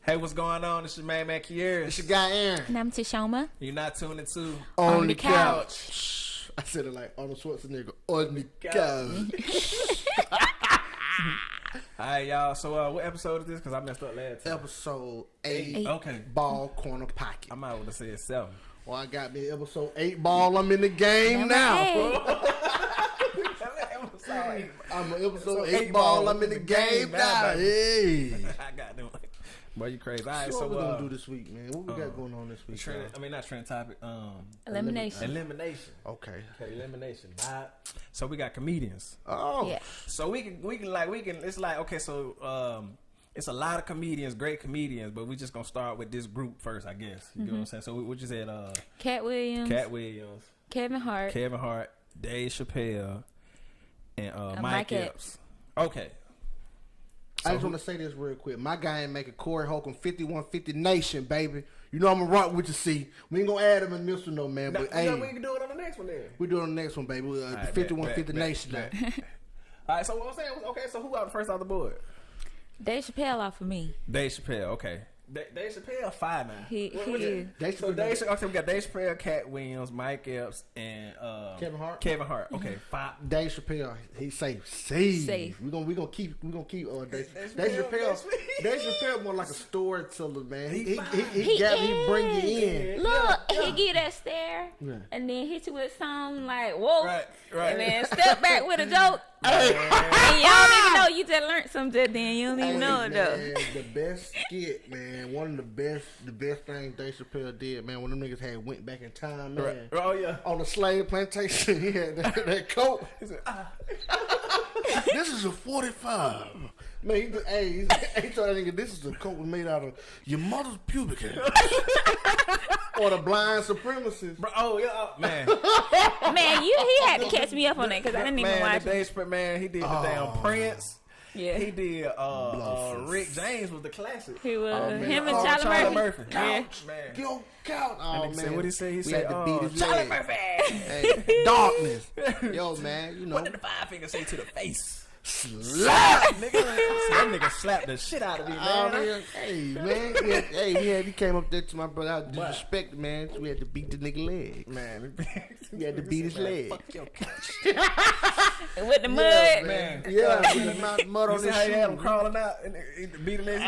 Hey, what's going on? This is your man, Kier. It's your guy, Aaron. And I'm Toshoama. You're not tuning into On the couch. I said it like Arnold Schwarzenegger. On the couch. All right, y'all. So, what episode is this? Because I messed up last time. Episode 8. Okay. Ball corner pocket. I might want to say it's 7. Well, I got me episode 8 ball. I'm in the game now. I'm an episode 8 ball. I'm in the game now. Hey. I got them. Boy, you crazy. All right, So so what we gonna do this week, man? What we got going on this week? not trend topic. Elimination. Elimination. Okay. Elimination. So we got comedians. Oh. Yeah. So we can. It's like, okay, so it's a lot of comedians, great comedians, but we just gonna start with this group first, I guess. You know what I'm saying? So what you said? Cat Williams. Kevin Hart. Dave Chappelle, and Mike Mike Epps. Okay. I just want to say this real quick. My guy ain't making Corey Holcomb 5150 Nation, baby. You know I'm going to rock with you, see. We ain't going to add him in this one, though, man. But, hey, we can do it on the next one, then. We do it on the next one, baby. 5150 Nation. All right, so what I'm saying was, okay, so who out first off the board? Dave Chappelle off for me. Dave Chappelle, okay. Dave Chappelle, 5 now. He is. Okay, we got Dave Chappelle, Cat Williams, Mike Epps, and Kevin Hart. Okay, 5. Dave Chappelle, he's safe. We gonna keep Dave Chappelle. Dave Chappelle more like a storyteller, man. He bring you in. Look, he get that stare, and then hit you with something like whoa, right, and then step back with a joke. And you don't even know you just learned something. Then you don't even know it though. The best skit, man. One of the best things Dave Chappelle did, man. When them niggas went back in time, man. Right. Oh yeah. On the slave plantation, he had that coat. He said, "This is a 45." Man, he told that nigga, "This is a coat made out of your mother's pubic hair." Or the blind supremacists. Bro, oh yeah, man. Man, he had to catch me up on that because I didn't even watch it. Man, he did the damn Prince. Yeah, he did. Rick James was the classic. He was him and Charlie Murphy. Couch, Yeah. man. Yo, couch. Oh man, what he say? He said had to beat his Charlie leg. Murphy. Hey, darkness. Yo, man, you know. What did the 5 finger say to the face? Slap, nigga. That nigga slapped the shit out of me, man. Hey, man. He came up there to my brother. I disrespected, man. So we had to beat the nigga leg. Man, we had to beat his leg. Fuck your couch. With the mud. Man. Yeah, with the mud on his shoe. How you had him crawling out and beat his leg?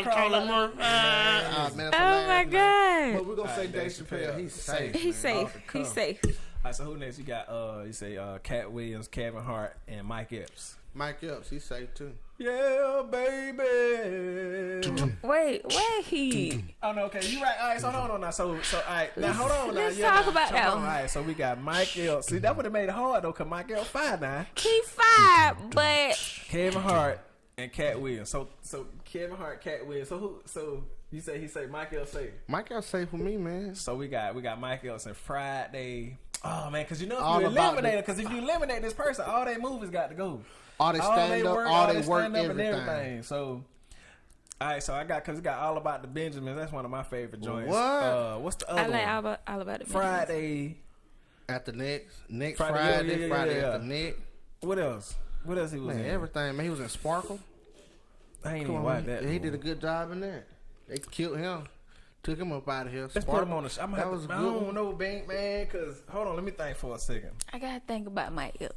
Crawling out. Oh my God. But we're going to say Dave Chappelle. He's safe. He's safe. He's safe. All right, so who next? You got, you say Cat Williams, Kevin Hart, and Mike Epps. Mike Epps, he's safe too. Yeah, baby. Wait, he? Oh no, okay, you right. All right, so hold on now. So all right, now hold on. Let's now. talk about that. All right, so we got Mike Epps. See, that would have made it hard though, cause Mike Epps 5 now. He 5, but Kevin Hart and Cat Williams. So Kevin Hart, Cat Williams. So who? So you say he say Mike Epps safe? Mike Epps safe for me, man. So we got Mike Epps and Friday. Oh man, because you know if you eliminate it, because if you eliminate this person, all their movies got to go. All they stand up, all they work, everything. So, all right, so because it got All About the Benjamins. That's one of my favorite joints. What? What's the other one? I like All About the Friday. At the next Friday, Friday at the next. What else? What else he was in? Everything, man. He was in Sparkle. I ain't even watched that. He did a good job in that. They killed him. Took him up out of here. Let's put him on the show. I don't know, Bank, man, because, hold on, let me think for a second. I got to think about Mike Epps.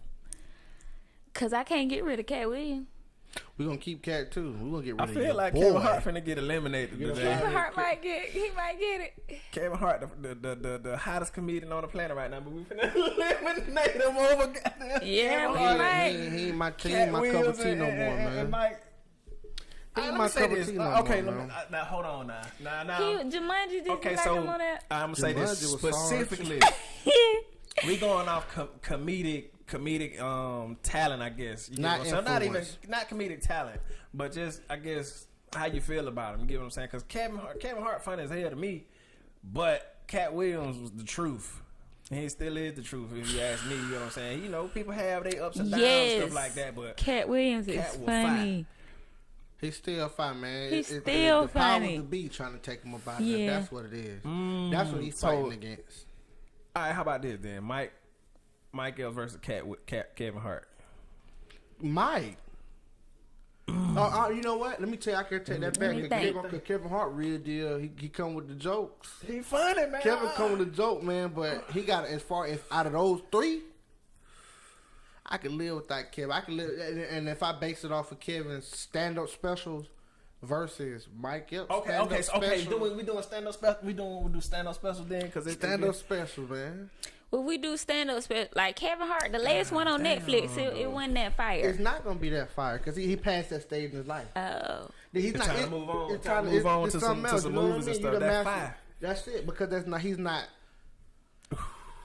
Because I can't get rid of Cat Williams. We're going to keep Cat, too. We're going to get rid of him. I feel like Kevin Hart finna get eliminated today. Kevin Hart might get it. Kevin Hart, the hottest comedian on the planet right now, but we finna eliminate him over goddamn. Yeah, he ain't my cup of tea no more, man. Mike, my cup of tea no more, okay, now hold on now. Jumanji just okay, like so him on that. I'm gonna say this specifically. We going off comedic talent, I guess. You not comedic talent, but just I guess how you feel about him. You get what I'm saying? Because Kevin Hart funny as hell to me, but Cat Williams was the truth. And he still is the truth, if you ask me. You know what I'm saying? You know, people have their ups and downs, stuff like that. But Cat Williams is funny. He's still fine, man. He's still the funny. powers to be trying to take him about it. That's what it is. That's what he's fighting against. All right, how about this then? Mike Epps versus Kevin Hart. Mike. You know what? Let me tell you, I can take that back. me think. Cause Kevin Hart real deal. He come with the jokes. He funny, man. Kevin come with the joke, man. But he got as far as out of those three, I could live without Kevin. I could live, and if I base it off of Kevin's stand-up specials versus Mike Epps. Okay. We doing stand-up special. We do stand-up special then, cause it's stand-up special, man. Well, we do stand-up special. Like Kevin Hart, the latest one on Netflix, it wasn't that fire. It's not gonna be that fire because he passed that stage in his life. Oh. He's not trying to move on. It's trying to move on to some movies and stuff. That's fire. That's it, because that's not. He's not.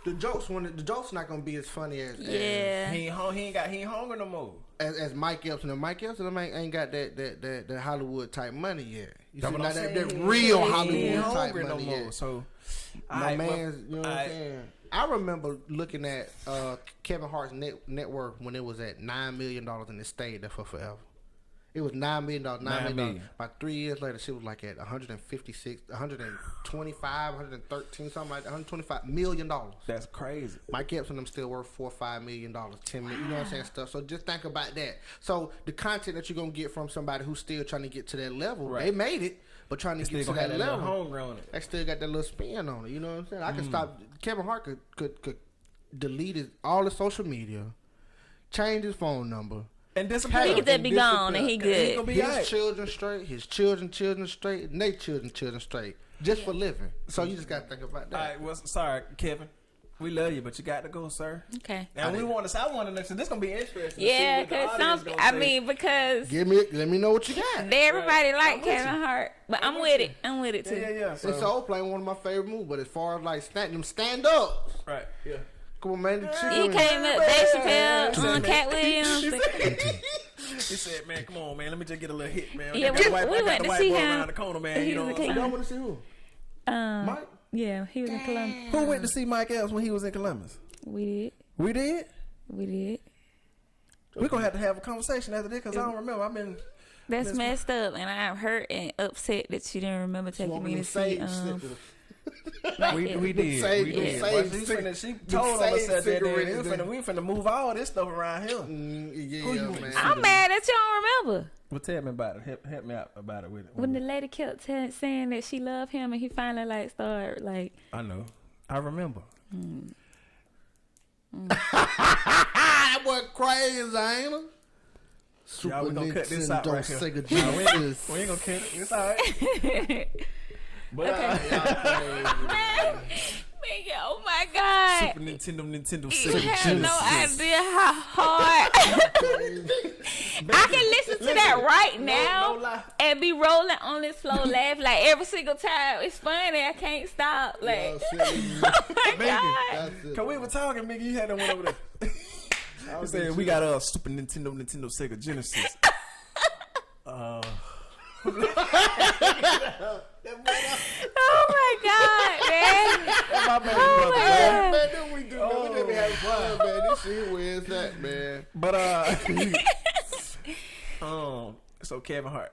The jokes not gonna be as funny as He ain't hungry no more. As Mike Epps. And Mike Epps ain't got that Hollywood type money yet. You see, not that real Hollywood type money yet. So my man's, you know what I'm saying. I remember looking at Kevin Hart's net worth when it was at $9 million and it stayed there for forever. It was $9 million. $9 million. About 3 years later, she was like at 156, 125, 113, something like that. $125 million. That's crazy. Mike Epps and them still worth $4 or $5 million, $10 million. You know what I'm saying? Stuff. So just think about that. So the content that you're gonna get from somebody who's still trying to get to that level, they made it, but trying to get to that level, they still got that little spin on it. You know what I'm saying? I can stop. Kevin Hart could delete all his social media, change his phone number. And he could just be gone and he good. His children straight, his children straight, and their children straight. Just for living. So you just got to think about that. All right, well, sorry, Kevin. We love you, but you got to go, sir. Okay. And I want to next. So this gonna be interesting. Yeah, because let me know what you got. Everybody like Kevin Hart, but I'm with it. I'm with it too. Yeah. So Soul Plane, one of my favorite movies. But as far as like stand ups, right? Yeah. Come on, man. He came up, Dave Chappelle, Cat Williams. He said, "Man, come on, man. Let me just get a little hit, man. Yeah, we went to see him around the corner, man. You know what I'm saying? Y'all want to see who? Mike. Yeah, he was in Columbus. Who went to see Mike Epps when he was in Columbus? We did. We did. We're gonna have a conversation after this because I don't remember. That's messed up, and I'm hurt and upset that you didn't remember taking me to see. We did. She told us that we finna move all this stuff around here. Man. I'm mad that you don't remember. Well, tell me about it. Help me out about it with it. When the lady kept saying that she loved him, and he finally started I know. I remember. That boy crazy, ain't it? Y'all, we gonna cut this out right here. We ain't gonna cut it. It's all right. But oh my God! Super Nintendo You Sega have no Genesis. idea how hard I can listen to that right now and be rolling on this floor, laugh like every single time. It's funny. I can't stop. Like, oh my God! Cause we were talking, Mickey. You had that one over there. I was saying we got a Super Nintendo Sega Genesis. Oh my God, man! Oh my God. Man, we do. Man. We just be having fun, man. This shit, where's that, man? But so Kevin Hart.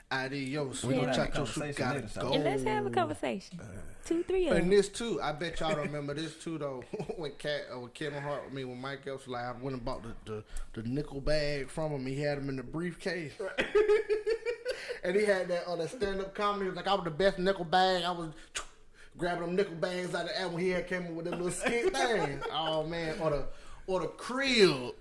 Adios. We gonna chat your shit. Gotta go. And let's have a conversation. 2, 3 of them. And this too, I bet y'all don't remember this too though. when Kevin Hart, when Mike Epps, I went and bought the nickel bag from him. He had him in the briefcase. Right. And he had that stand-up comedy. He was like, I was the best nickel bag. I was grabbing them nickel bags out of the air when he had came up with that little skit thing. Oh man, or the crib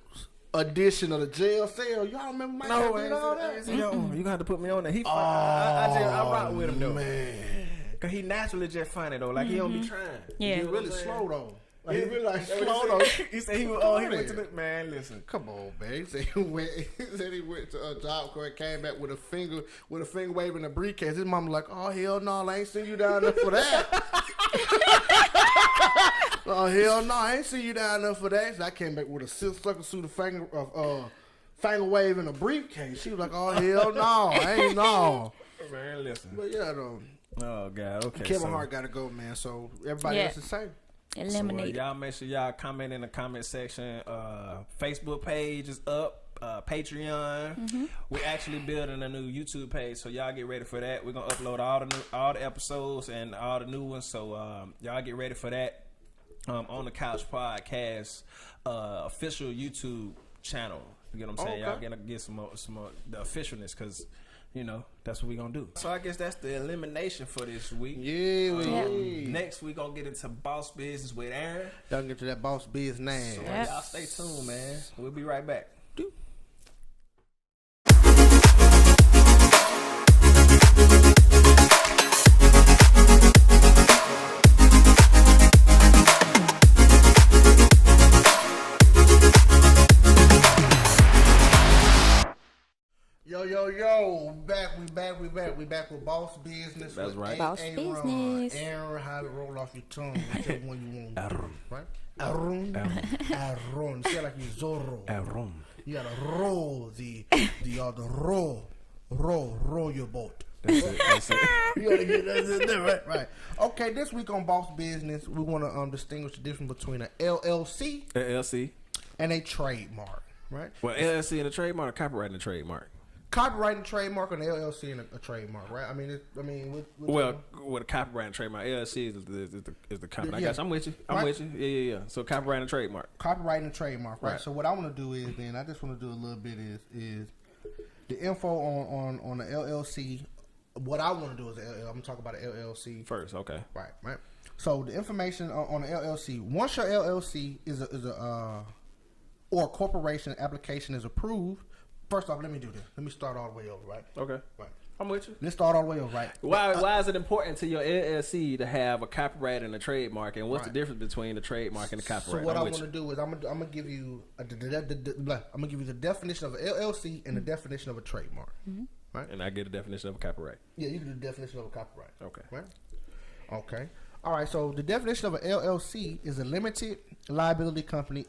edition of the jail cell. Y'all remember Mike Epps did all that? Yo, you gonna have to put me on that. I rock with him though. Man. Cause he naturally just funny though. Like he don't be trying. Yeah. He really slow though. Like, he really slow though. He said he went to the man. Listen, come on, man. He said he went to a job corps, came back with a finger waving a briefcase. His mama like, oh hell no, I ain't send you down there for that. Oh hell no, I ain't send you down there for that. So I came back with a silk sucker suit of finger waving a briefcase. She was like, oh hell no, I ain't no. Man, listen. But yeah, though. Oh God, okay. Kevin Hart gotta go, man. So everybody else is safe. Eliminate. So, y'all make sure y'all comment in the comment section. Facebook page is up. Patreon. We're actually building a new YouTube page, so y'all get ready for that. We're gonna upload all the episodes and all the new ones. So y'all get ready for that. On the Couch Podcast official YouTube channel. You get what I'm saying? Y'all gonna get some more the officialness, because that's what we gonna do. So I guess that's the elimination for this week. Next we gonna get into boss business with Aaron. Y'all get to that boss business. So y'all stay tuned, man. We'll be right back. Yo, we back with boss business. That's right. Boss business. Aaron, how to roll off your tongue, whichever one you want. Aaron. Right? Aaron. Sound like you Zorro. Aaron. You gotta roll roll your boat. That's it. You gotta get that in there, right? Okay, this week on Boss Business, we want to distinguish the difference between an LLC and a trademark, right? Well, LLC and a trademark, or copyright and a trademark? Copyright and trademark, and LLC and a trademark, right? I mean, with a copyright and trademark, LLC is the company. I guess I'm with you. With you. Yeah. So copyright and trademark. Copyright and trademark, right? So what I want to do is, I just want to do a little bit is the info on the LLC. What I want to do is I'm gonna talk about the LLC first. Okay. Right. So the information on the LLC. Once your LLC is or a corporation application is approved. First off, let me do this. Let me start all the way over, right? Okay. Right. I'm with you. Let's start all the way over, right? Why is it important to your LLC to have a copyright and a trademark, and what's the difference between the trademark and the copyright? So what I want to do is I'm gonna give you the definition of an LLC and the definition of a trademark, right? And I get a definition of a copyright. Yeah, you get the definition of a copyright. Okay. Right. Okay. All right. So the definition of an LLC is a limited liability company.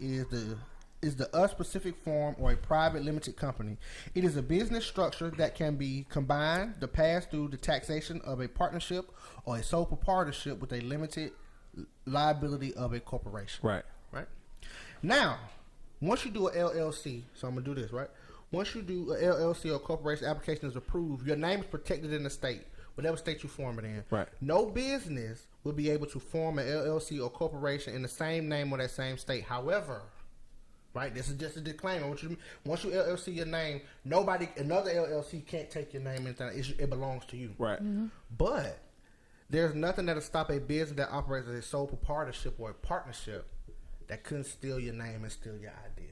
Is the specific form or a private limited company. It is a business structure that can be combined to pass through the taxation of a partnership or a sole proprietorship with a limited liability of a corporation. Right. Now, once you do an LLC, so I'm going to do this, right? Once you do an LLC or corporation application is approved, your name is protected in the state, whatever state you form it in. Right. No business will be able to form an LLC or corporation in the same name or that same state. However, right, this is just a disclaimer. Once you LLC your name, another LLC can't take your name and it belongs to you. Right. Mm-hmm. But there's nothing that'll stop a business that operates as a sole proprietorship or a partnership that couldn't steal your name and steal your idea.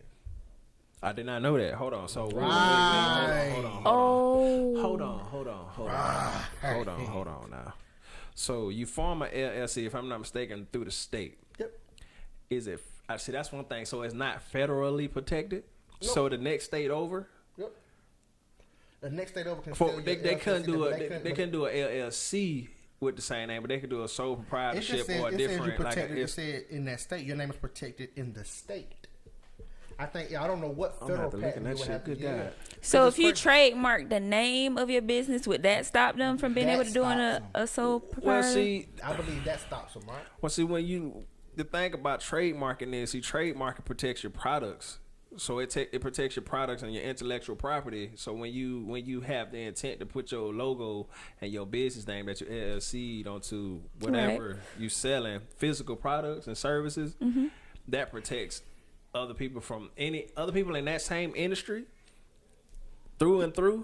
I did not know that. Hold on. So Right. Hold on now. So you form an LLC, if I'm not mistaken, through the state. Yep. Is it? I see. That's one thing. So it's not federally protected. Nope. So the next state over. Yep. The next state over can they couldn't do they couldn't do a LLC with the same name, but they could do a sole proprietorship or a different. It said in that state, your name is protected in the state. I don't know what federal patent you would have to get. So if you trademark the name of your business, would that stop them from being able to do a sole proprietorship? Well, see, I believe that stops them, right? Well, see, the thing about trademarking is, trademarking protects your products. So it protects your products and your intellectual property. So when you have the intent to put your logo and your business name that you LLC'd onto whatever you selling, physical products and services, that protects other people from other people in that same industry through and through.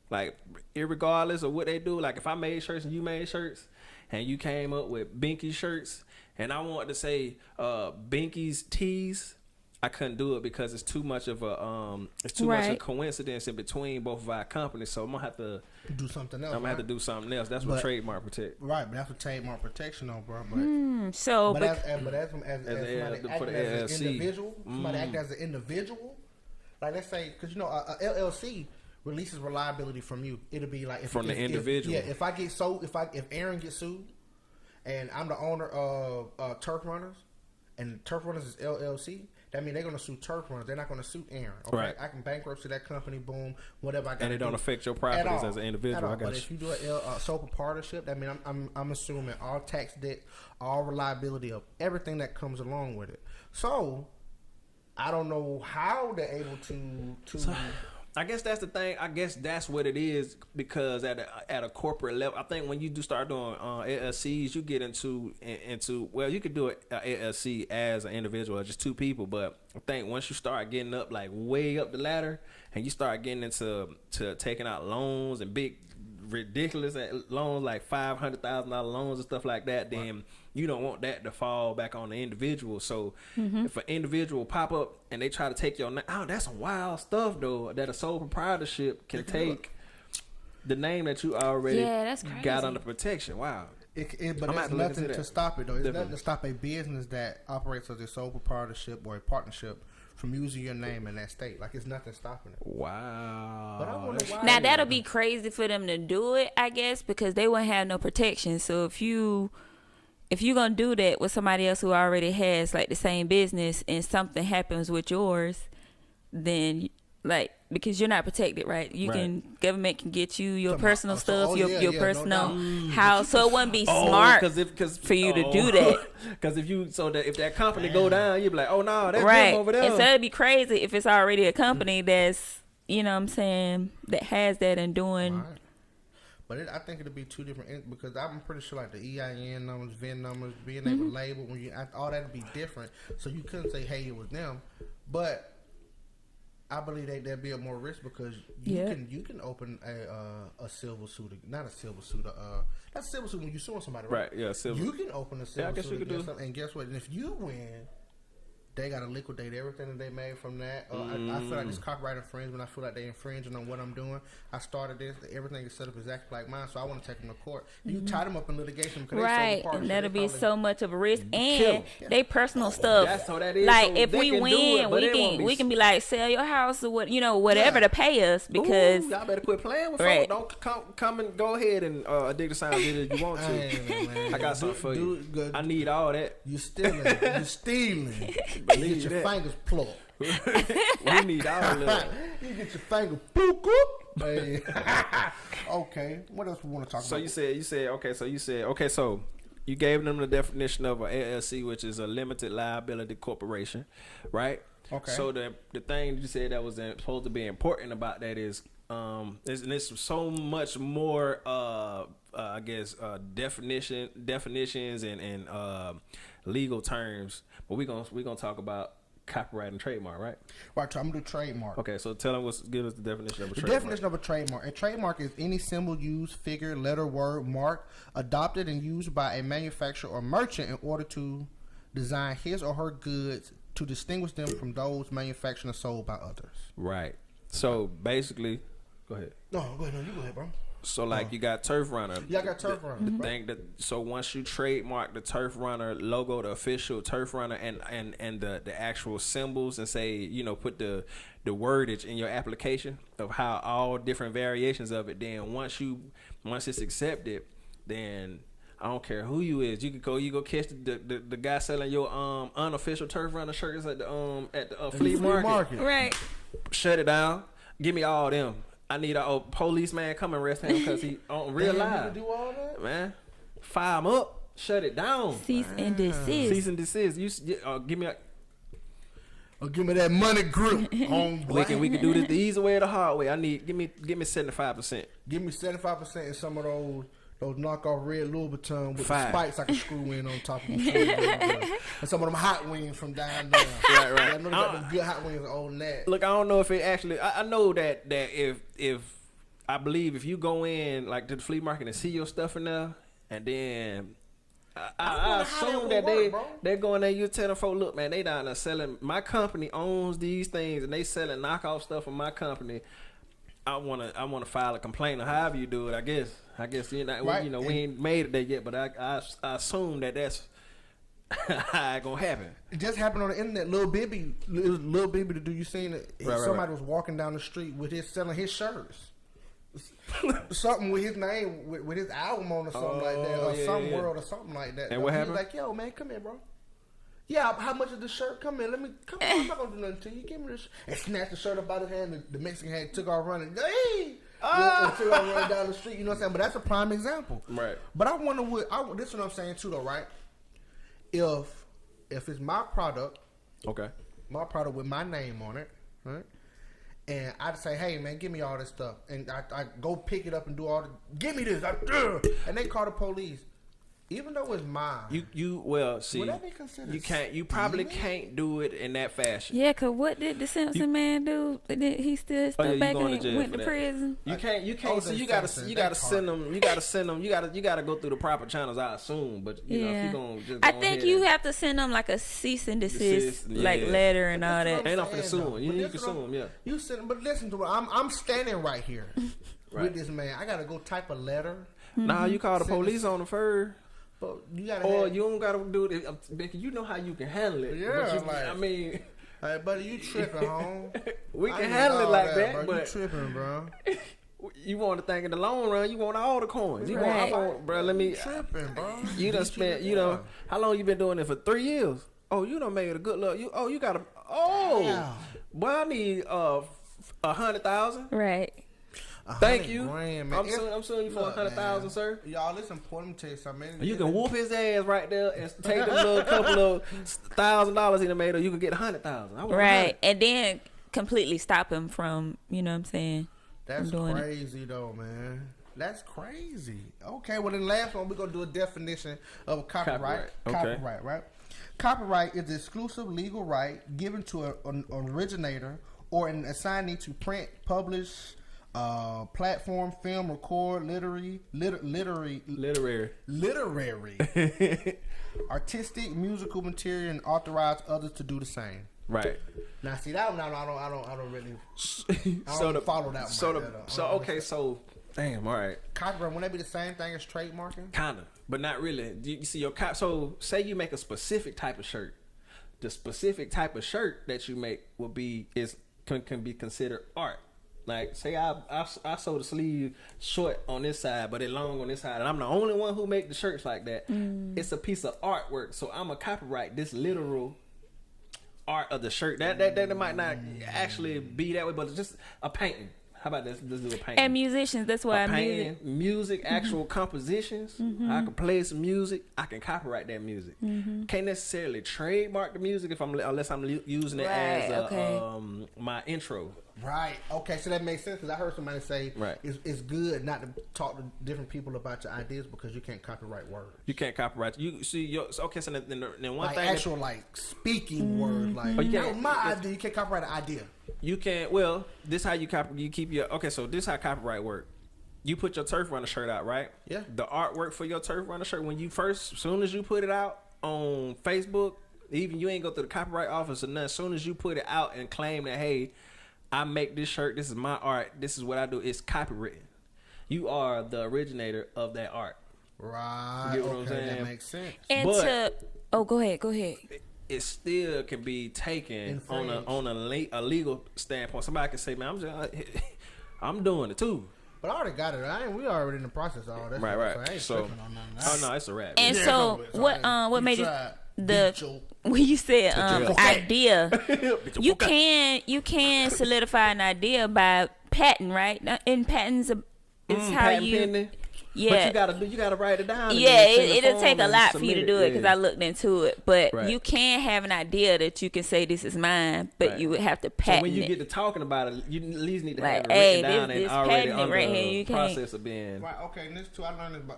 Like, irregardless of what they do. Like, if I made shirts and you made shirts and you came up with Binky shirts and I wanted to say Binky's tees, I couldn't do it because it's too much of a much of coincidence in between both of our companies. So I'm gonna have to do something else. I'm gonna have to do something else. That's what trademark protect. Right, but that's what trademark protection on, bro. But as somebody acting as an individual, somebody acting as an individual. Like, let's say, because a LLC releases reliability from you. It'll be like from the individual. If I get sued, if Aaron gets sued, and I'm the owner of Turf Runners, and Turf Runners is LLC. That means they're going to sue Turf Runners. They're not going to sue Aaron. Okay? Right. I can bankruptcy that company, boom, whatever I got. And it don't affect your properties as an individual. But if you do a sole proprietorship, that means I'm assuming all tax debt, all reliability of everything that comes along with it. So I don't know how they're able to. I guess that's the thing. I guess that's what it is, because at a corporate level, I think when you do start doing LLCs, you get into well, you could do an LLC as an individual, or just two people. But I think once you start getting up like way up the ladder, and you start getting into taking out loans and big ridiculous loans like $500,000 loans and stuff like that, then you don't want that to fall back on the individual. So if an individual pop up and they try to take your name, that's some wild stuff though, that a sole proprietorship can take the name that you already got under protection. Wow. But there's nothing to stop it though. It's nothing to stop a business that operates as a sole proprietorship or a partnership from using your name in that state. Like, it's nothing stopping it. Wow. But I wonder why. Now that'll be crazy for them to do it, I guess, because they won't have no protection. So if you gonna do that with somebody else who already has like the same business and something happens with yours, then like, because you're not protected, right? Government can get you your personal stuff, your personal house. So it wouldn't be smart for you to do that. Because if that company go down, you'd be like, oh no, that's them over there. And so it'd be crazy if it's already a company that's, you know what I'm saying, that has that and doing. Right. But I think it'll be two different, because I'm pretty sure like the EIN numbers, VIN numbers, being able to label, all that'll be different. So you couldn't say, hey, it was them. But I believe there'd be a more risk, because you can open a civil suit, not a civil suit, that's a civil suit when you're suing somebody, right? Right, yeah, civil. You can open a civil suit against them, and guess what? And if you win, they got to liquidate everything that they made from that. I feel like it's copyright infringement. I feel like they infringing on what I'm doing. I started this. Everything is set up exactly like mine, so I want to take them to court. You tie them up in litigation because right, and that'll be so much of a risk, and they personal stuff. That's how that is. Like so if we win, we can be like, sell your house or what, whatever to pay us, because y'all better quit playing with folks. Don't come and go ahead and dig the sound if you want to. I got something for you. I need all that. You stealing. You stealing. You get your fingers plucked. We need all of that. You get your finger plucked up. Hey. Okay, what else we want to talk about? So you said, so you gave them the definition of a LLC, which is a limited liability corporation, right? Okay. So the thing you said that was supposed to be important about that is, there's so much more, I guess, definitions and legal terms, but we're gonna talk about copyright and trademark, right? Right. I'm gonna do trademark. Okay, so give us the definition of a trademark. The definition of a trademark. A trademark is any symbol, use, figure, letter, word, mark adopted and used by a manufacturer or merchant in order to design his or her goods to distinguish them from those manufactured and sold by others. Right. So basically, go ahead. No, go ahead. No, you go ahead, bro. So like you got Turf Runner. Yeah, I got Turf Runner. The thing that, so once you trademark the Turf Runner logo, the official Turf Runner, and the actual symbols, and say, put the wordage in your application of how all different variations of it, then once it's accepted, then I don't care who you is, you go catch the guy selling your unofficial Turf Runner shirts at the flea market. Right. Shut it down. Give me all them. I need a policeman come and arrest him because he on real live. Do all that? Man, fire him up. Shut it down. Cease and desist. Cease and desist. Give me give me that money grip. We can do this the easy way or the hard way. Give me 75%. Give me 75% in some of those knockoff red Louboutin with the spikes I can screw in on top of them. And some of them hot wings from down there. Right. I know they got them good hot wings on that. Look, I don't know if it actually. I know that if I believe if you go in like to the flea market and see your stuff in there, and then I assume that they're going there. You tell them, folks, look, man, they down there selling. My company owns these things, and they selling knockoff stuff from my company. I wanna file a complaint or however you do it. I guess you're not. Right. We ain't made it there yet, but I assume that's how it gonna happen. It just happened on the internet. Lil Bibby, the dude, you seen it? Somebody was walking down the street selling his shirts. Something with his name, with his album on or something like that, or world or something like that. And what happened? He was like, yo, man, come here, bro. Yeah, how much is the shirt? Come on, I'm not gonna do nothing to you. Give me this. And snatched the shirt up out of his hand. The Mexican had took off running. Hey! Took off running down the street. You know what I'm saying? But that's a prime example. Right. But I wonder this is what I'm saying too, though, right? If it's my product, okay, my product with my name on it, right? and I'd say, hey man, give me all this stuff, and I go pick it up and do all the, give me this, and they call the police. Even though it's mine, well see, would that be considered you probably can't do it in that fashion. Yeah, cause what did the Simpson man do? Did he still stuck back and went to prison? You can't. So you gotta send them. You gotta go through the proper channels. I assume, but you know, if you gonna just I think you have to send them like a cease and desist like letter and all that. Ain't nothing to sue them. You can sue them. Yeah. You send, but listen to what I'm standing right here with this man. I gotta go type a letter. Nah, you call the police on him first. But you gotta you don't gotta do it, Becky. You know how you can handle it. Yeah, I mean, hey, buddy, you tripping, home? We can handle it like that, bro. You tripping, bro? You want to think in the long run, you want all the coins. You want, bro. Let me. Tripping, bro. You done spent. You know how long you been doing it for? 3 years. Oh, you done made a good look. You got a. Boy, I need 100,000. Right. Thank you. Grand, I'm suing you for 100,000, sir. Y'all, it's important to tell you something. You can whoop his ass right there and take the little couple of $1,000 he done made, or you can get 100,000. Right, and then completely stop him from, you know what I'm saying? That's crazy though, man. That's crazy. Okay, well, then the last one we're gonna do a definition of copyright. Copyright, right? Copyright is the exclusive legal right given to an originator or an assignee to print, publish, platform, film, record, literary, artistic, musical material, and authorize others to do the same. Right. Now, see that one, I don't really follow that one. So damn, all right. Copyright, wouldn't that be the same thing as trademarking? Kinda, but not really. You see so say you make a specific type of shirt. The specific type of shirt that you make can be considered art. Like, say I sew the sleeve short on this side, but it long on this side, and I'm the only one who make the shirts like that. It's a piece of artwork, so I'm a copyright this literal art of the shirt. That might not actually be that way, but it's just a painting. How about this? Let's do a painting. And musicians, that's why music, actual compositions. I can play some music. I can copyright that music. Can't necessarily trademark the music unless I'm using it as my intro. Right. Okay. So that makes sense because I heard somebody say it's good not to talk to different people about your ideas because you can't copyright words. You can't copyright. You see, so then one like thing actual speaking words like my idea. You can't copyright an idea. You can't. Well, this how you keep your. Okay, so this how copyright work. You put your Turf Runner shirt out, right? Yeah. The artwork for your Turf Runner shirt as soon as you put it out on Facebook, even you ain't go through the copyright office or nothing. As soon as you put it out and claim that, hey, I make this shirt. This is my art. This is what I do. It's copywritten. You are the originator of that art. Right. You get what I'm saying? That makes sense. And go ahead. It still can be taken on a legal standpoint. Somebody can say, "Man, I'm doing it too." But I already got it. We already in the process of all that. Right. So no, it's a wrap. And what made you when you said idea? you can solidify an idea by patent, right? In patents, it's how you. Pending. Yeah, but you gotta write it down. Yeah, it'll take a lot for you to do it because I looked into it. But you can have an idea that you can say this is mine, but you would have to patent. So when you get to talking about it, you at least need to have it written down and already under the process of being. Right. Okay. And this too, I learned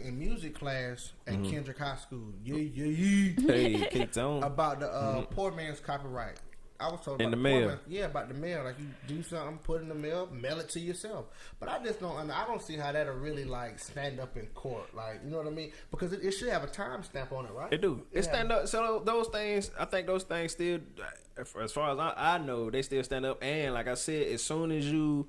in music class at Kendrick High School. Hey, keep on about the poor man's copyright. I was told about the mail. About the mail. Like you do something, put it in the mail, mail it to yourself. But I just don't. I don't see how that'll really stand up in court. Like, you know what I mean? Because it should have a time stamp on it, right? It do. It stand up. So those things, I think those things still, as far as I know, they still stand up. And like I said, as soon as you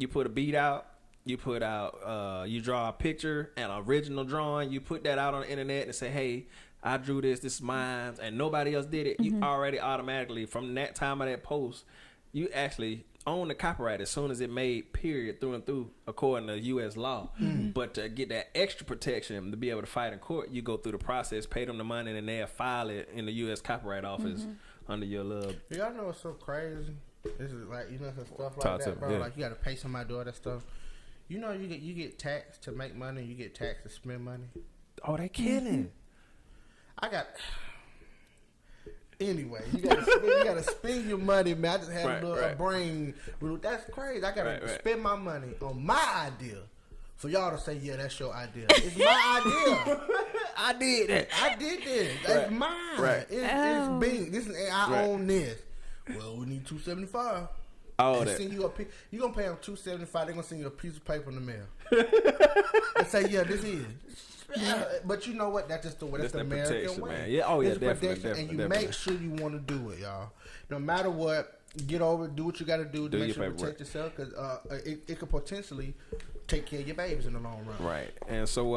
put a beat out. You put out, you draw a picture, an original drawing. You put that out on the internet and say, "Hey, I drew this. This is mine," and nobody else did it. You already automatically from that time of that post, you actually own the copyright as soon as it made. Period, through and through, according to U.S. law. But to get that extra protection to be able to fight in court, you go through the process, pay them the money, and they'll file it in the U.S. Copyright Office under your little. Y'all know what's so crazy? This is like some stuff like that, bro. Like you got to pay somebody to do all that stuff. You know, you get taxed to make money. You get taxed to spend money. Oh, they killing. Anyway, you gotta spend your money, man. I just had a brain. That's crazy. I gotta spend my money on my idea for y'all to say, yeah, that's your idea. It's my idea. I did that. I did this. That's mine. Right. It's big. I own this. Well, we need $275. All that. Send you you gonna pay them $275. They're gonna send you a piece of paper in the mail and say, yeah, this is. But you know what? That's just the way. That's the American way. Man. Yeah. Oh yeah, definitely. And you make sure you want to do it, y'all. No matter what, get over it. Do what you got to do to make sure you protect yourself, because it could potentially take care of your babies in the long run. Right. And so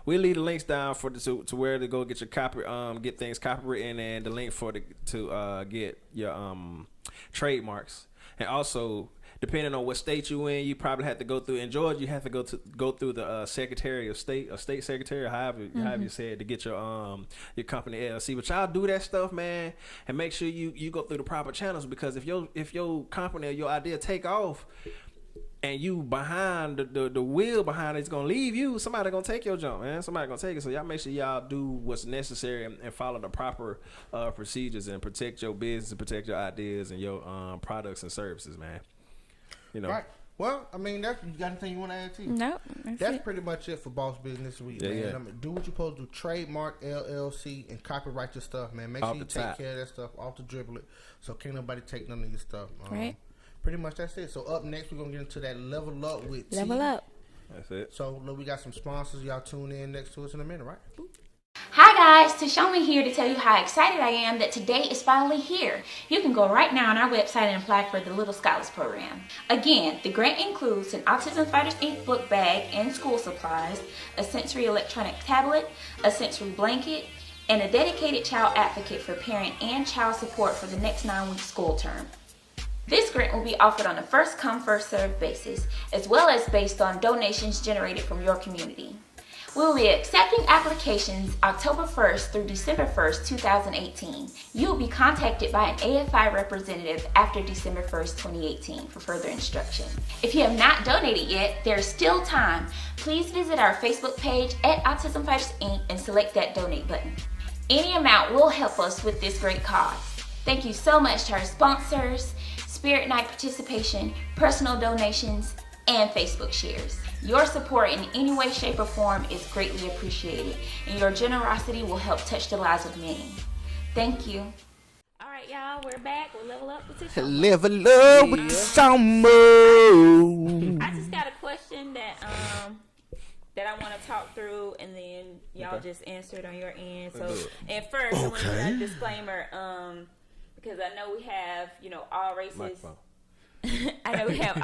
we'll leave the links down to where to go get your copy, get things copywritten, and the link to get your trademarks. And also, depending on what state you in, you probably have to go through. In Georgia, you have to go through the Secretary of State, or State Secretary, however you said, to get your company LLC. But y'all do that stuff, man, and make sure you go through the proper channels, because if your company or your idea take off, and you behind the wheel behind it's gonna leave you, somebody gonna take your jump, man. Somebody gonna take it. So y'all make sure y'all do what's necessary and follow the proper procedures and protect your business and protect your ideas and your products and services, man. You know. Right. Well, I mean, you got anything you want to add to? No. That's pretty much it for Boss Business this week, man. Yeah. I mean, do what you're supposed to do. Trademark, LLC, and copyright your stuff, man. Make sure you take care of that stuff off the dribble, so can't nobody take none of your stuff. Right. Pretty much that's it. So up next, we're going to get into that Level Up with T. Level Up. That's it. So look, we got some sponsors. Y'all tune in next to us in a minute, right? Hi guys, Toshoama here to tell you how excited I am that today is finally here. You can go right now on our website and apply for the Little Scholars Program. Again, the grant includes an Autism Fighters Inc. book bag and school supplies, a sensory electronic tablet, a sensory blanket, and a dedicated child advocate for parent and child support for the next 9-week school term. This grant will be offered on a first-come, first-served basis, as well as based on donations generated from your community. We will be accepting applications October 1st through December 1st, 2018. You will be contacted by an AFI representative after December 1st, 2018 for further instruction. If you have not donated yet, there is still time. Please visit our Facebook page at Autism Fighters Inc. and select that donate button. Any amount will help us with this great cause. Thank you so much to our sponsors, Spirit Night participation, personal donations, and Facebook shares. Your support in any way, shape, or form is greatly appreciated, and your generosity will help touch the lives of many. Thank you. All right, y'all, we're back. We'll level up with this. Level up with some more. I just got a question that I want to talk through, and then y'all just answer it on your end. So, and first, I want to put a disclaimer, because I know we have, all races. I know we have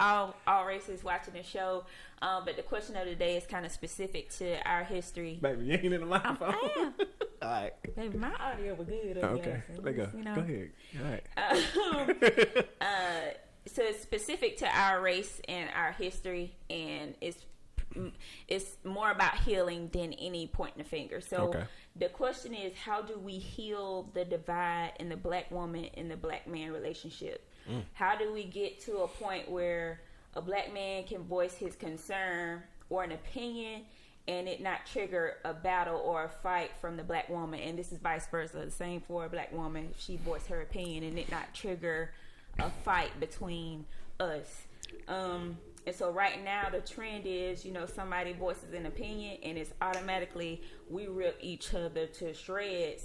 all races watching the show, but the question of the day is kind of specific to our history. Baby, you ain't in the microphone. I am. All right. Baby, my audio was good. Okay, let go. Go ahead. All right. So it's specific to our race and our history, and it's more about healing than any pointing the finger. So the question is, how do we heal the divide in the black woman and the black man relationship? How do we get to a point where a black man can voice his concern or an opinion and it not trigger a battle or a fight from the black woman? And this is vice versa. The same for a black woman. She voiced her opinion and it not trigger a fight between us. And so right now the trend is, somebody voices an opinion and it's automatically we rip each other to shreds.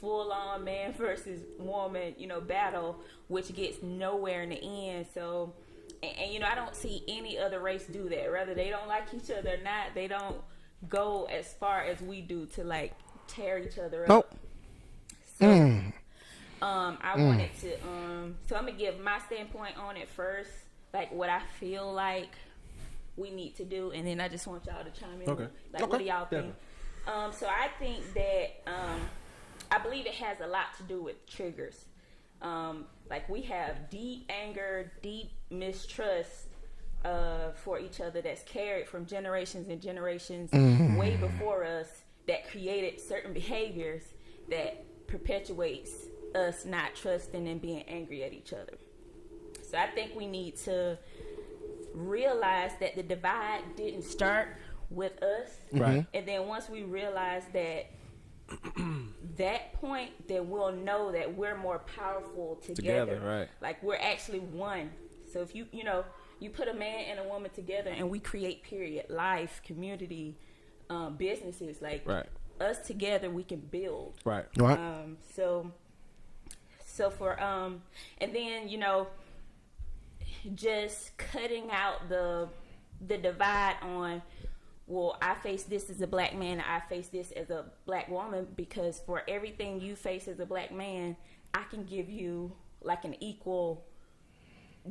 Full on man versus woman, battle, which gets nowhere in the end. So, and I don't see any other race do that. Whether they don't like each other or not, they don't go as far as we do to tear each other up. Nope. So, I wanted to, so I'm gonna give my standpoint on it first, what I feel like we need to do, and then I just want y'all to chime in. Okay. What do y'all think? So I think that, I believe it has a lot to do with triggers. We have deep anger, deep mistrust for each other that's carried from generations and generations way before us, that created certain behaviors that perpetuates us not trusting and being angry at each other. So I think we need to realize that the divide didn't start with us. Right. And then once we realize that that point, then we'll know that we're more powerful together. Right. Like we're actually one. So if you put a man and a woman together and we create life, community, businesses, like us together, we can build. Right. So for and then just cutting out the divide on, well, I face this as a black man, I face this as a black woman, because for everything you face as a black man, I can give you like an equal.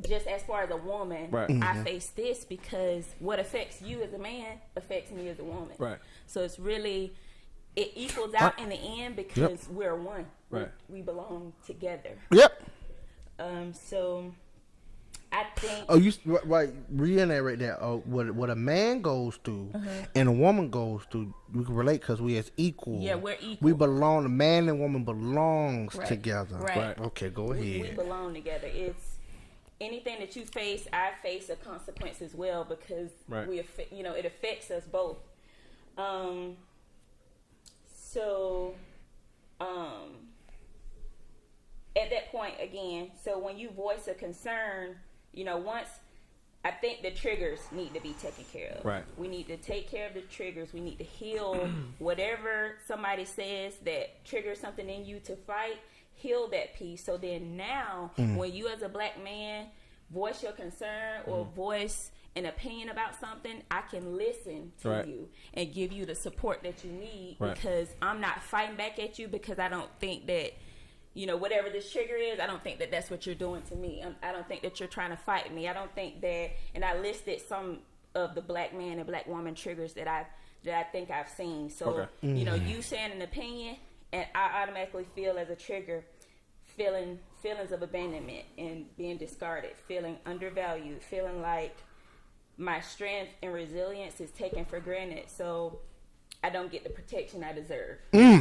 Just as far as a woman, I face this because what affects you as a man affects me as a woman. Right. So it's really, it equals out in the end because we're one. Right. We belong together. Yep. So I think. Oh, you right? Reiterate right there. What a man goes through and a woman goes through, we can relate because we as equal. Yeah, we're equal. We belong. The man and woman belongs together. Right. Okay, go ahead. We belong together. It's anything that you face, I face a consequence as well because it affects us both. At that point again, so when you voice a concern, once I think the triggers need to be taken care of. Right. We need to take care of the triggers. We need to heal whatever somebody says that triggers something in you to fight. Heal that piece. So then now, when you as a black man voice your concern or voice an opinion about something, I can listen to you and give you the support that you need because I'm not fighting back at you because I don't think that, whatever this trigger is, I don't think that that's what you're doing to me. I don't think that you're trying to fight me. I don't think that, and I listed some of the black man and black woman triggers that I think I've seen. So, you saying an opinion, and I automatically feel as a trigger, feelings of abandonment and being discarded, feeling undervalued, feeling like my strength and resilience is taken for granted, so I don't get the protection I deserve.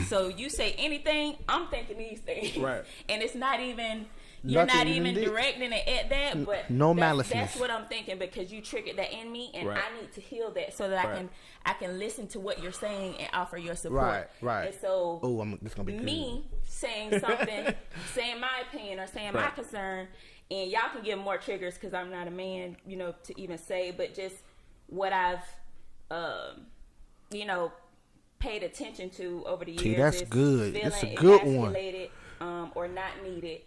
So you say anything, I'm thinking these things. Right. And it's not even, you're not even directing it at that, but no malice. That's what I'm thinking because you triggered that in me, and I need to heal that so that I can listen to what you're saying and offer your support. Right. And so, this gonna be me saying something, saying my opinion or saying my concern, and y'all can give more triggers because I'm not a man, to even say, but just what I've, paid attention to over the years. That's good. That's a good one. Or not needed,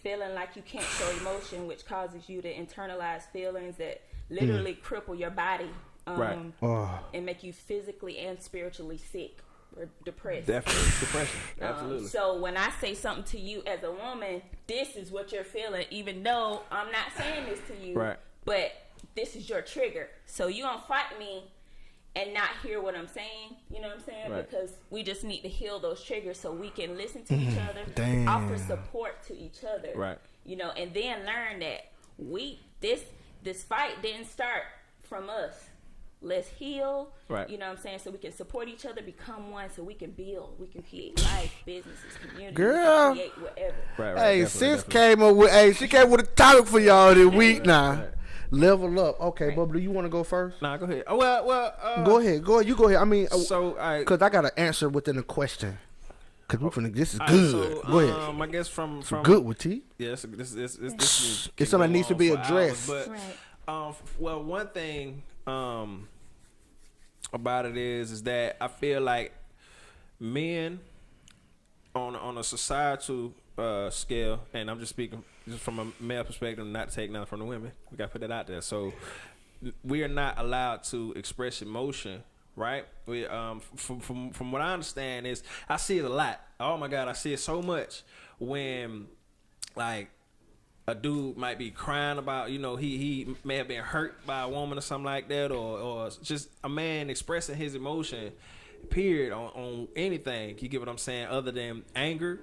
feeling like you can't show emotion, which causes you to internalize feelings that literally cripple your body and make you physically and spiritually sick or depressed. Definitely depression. Absolutely. So when I say something to you as a woman, this is what you're feeling, even though I'm not saying this to you, but this is your trigger. So you're going to fight me and not hear what I'm saying, you know what I'm saying? Because we just need to heal those triggers so we can listen to each other, offer support to each other, and then learn that this fight didn't start from us. Let's heal, you know what I'm saying? So we can support each other, become one, so we can build, we can create life, businesses, communities, create whatever. Hey, sis came up with, she came with a topic for y'all this week now. Level up. Okay, Bubba, do you want to go first? Nah, go ahead. Oh, well. Go ahead. You go ahead. I mean, because I got an answer within the question. Because this is good. So, go ahead. I guess from good with T. Yeah, this it's something that needs to be addressed. Hours, but one thing about it is that I feel like men on a societal scale, and I'm just speaking just from a male perspective, not to take nothing from the women. We got to put that out there. So we are not allowed to express emotion, right? We from what I understand is, I see it a lot. Oh my God, I see it so much when like a dude might be crying about, he may have been hurt by a woman or something like that, or just a man expressing his emotion, period, on anything. You get what I'm saying? Other than anger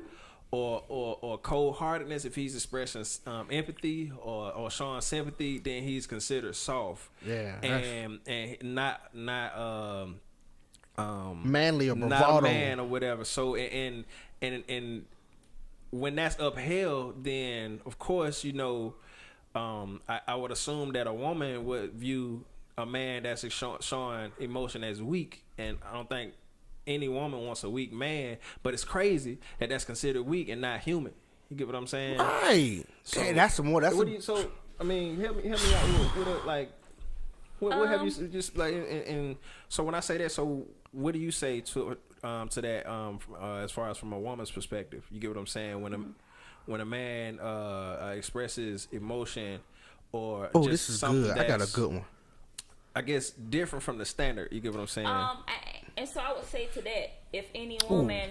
or cold-heartedness, if he's expressing empathy or showing sympathy, then he's considered soft. Yeah, and not manly or bravado, not a man or whatever. So and when that's upheld, then of course I would assume that a woman would view a man that's showing emotion as weak, and I don't think any woman wants a weak man, but it's crazy that that's considered weak and not human. You get what I'm saying? Right. So, hey, that's some more. That's what do you, so. I mean, help me out with it. Like, what have you just like? And so when I say that, so what do you say to that? As far as from a woman's perspective, you get what I'm saying? When a man expresses emotion or just this is something good. I got a good one. I guess different from the standard. You get what I'm saying? And so I would say to that, if any woman,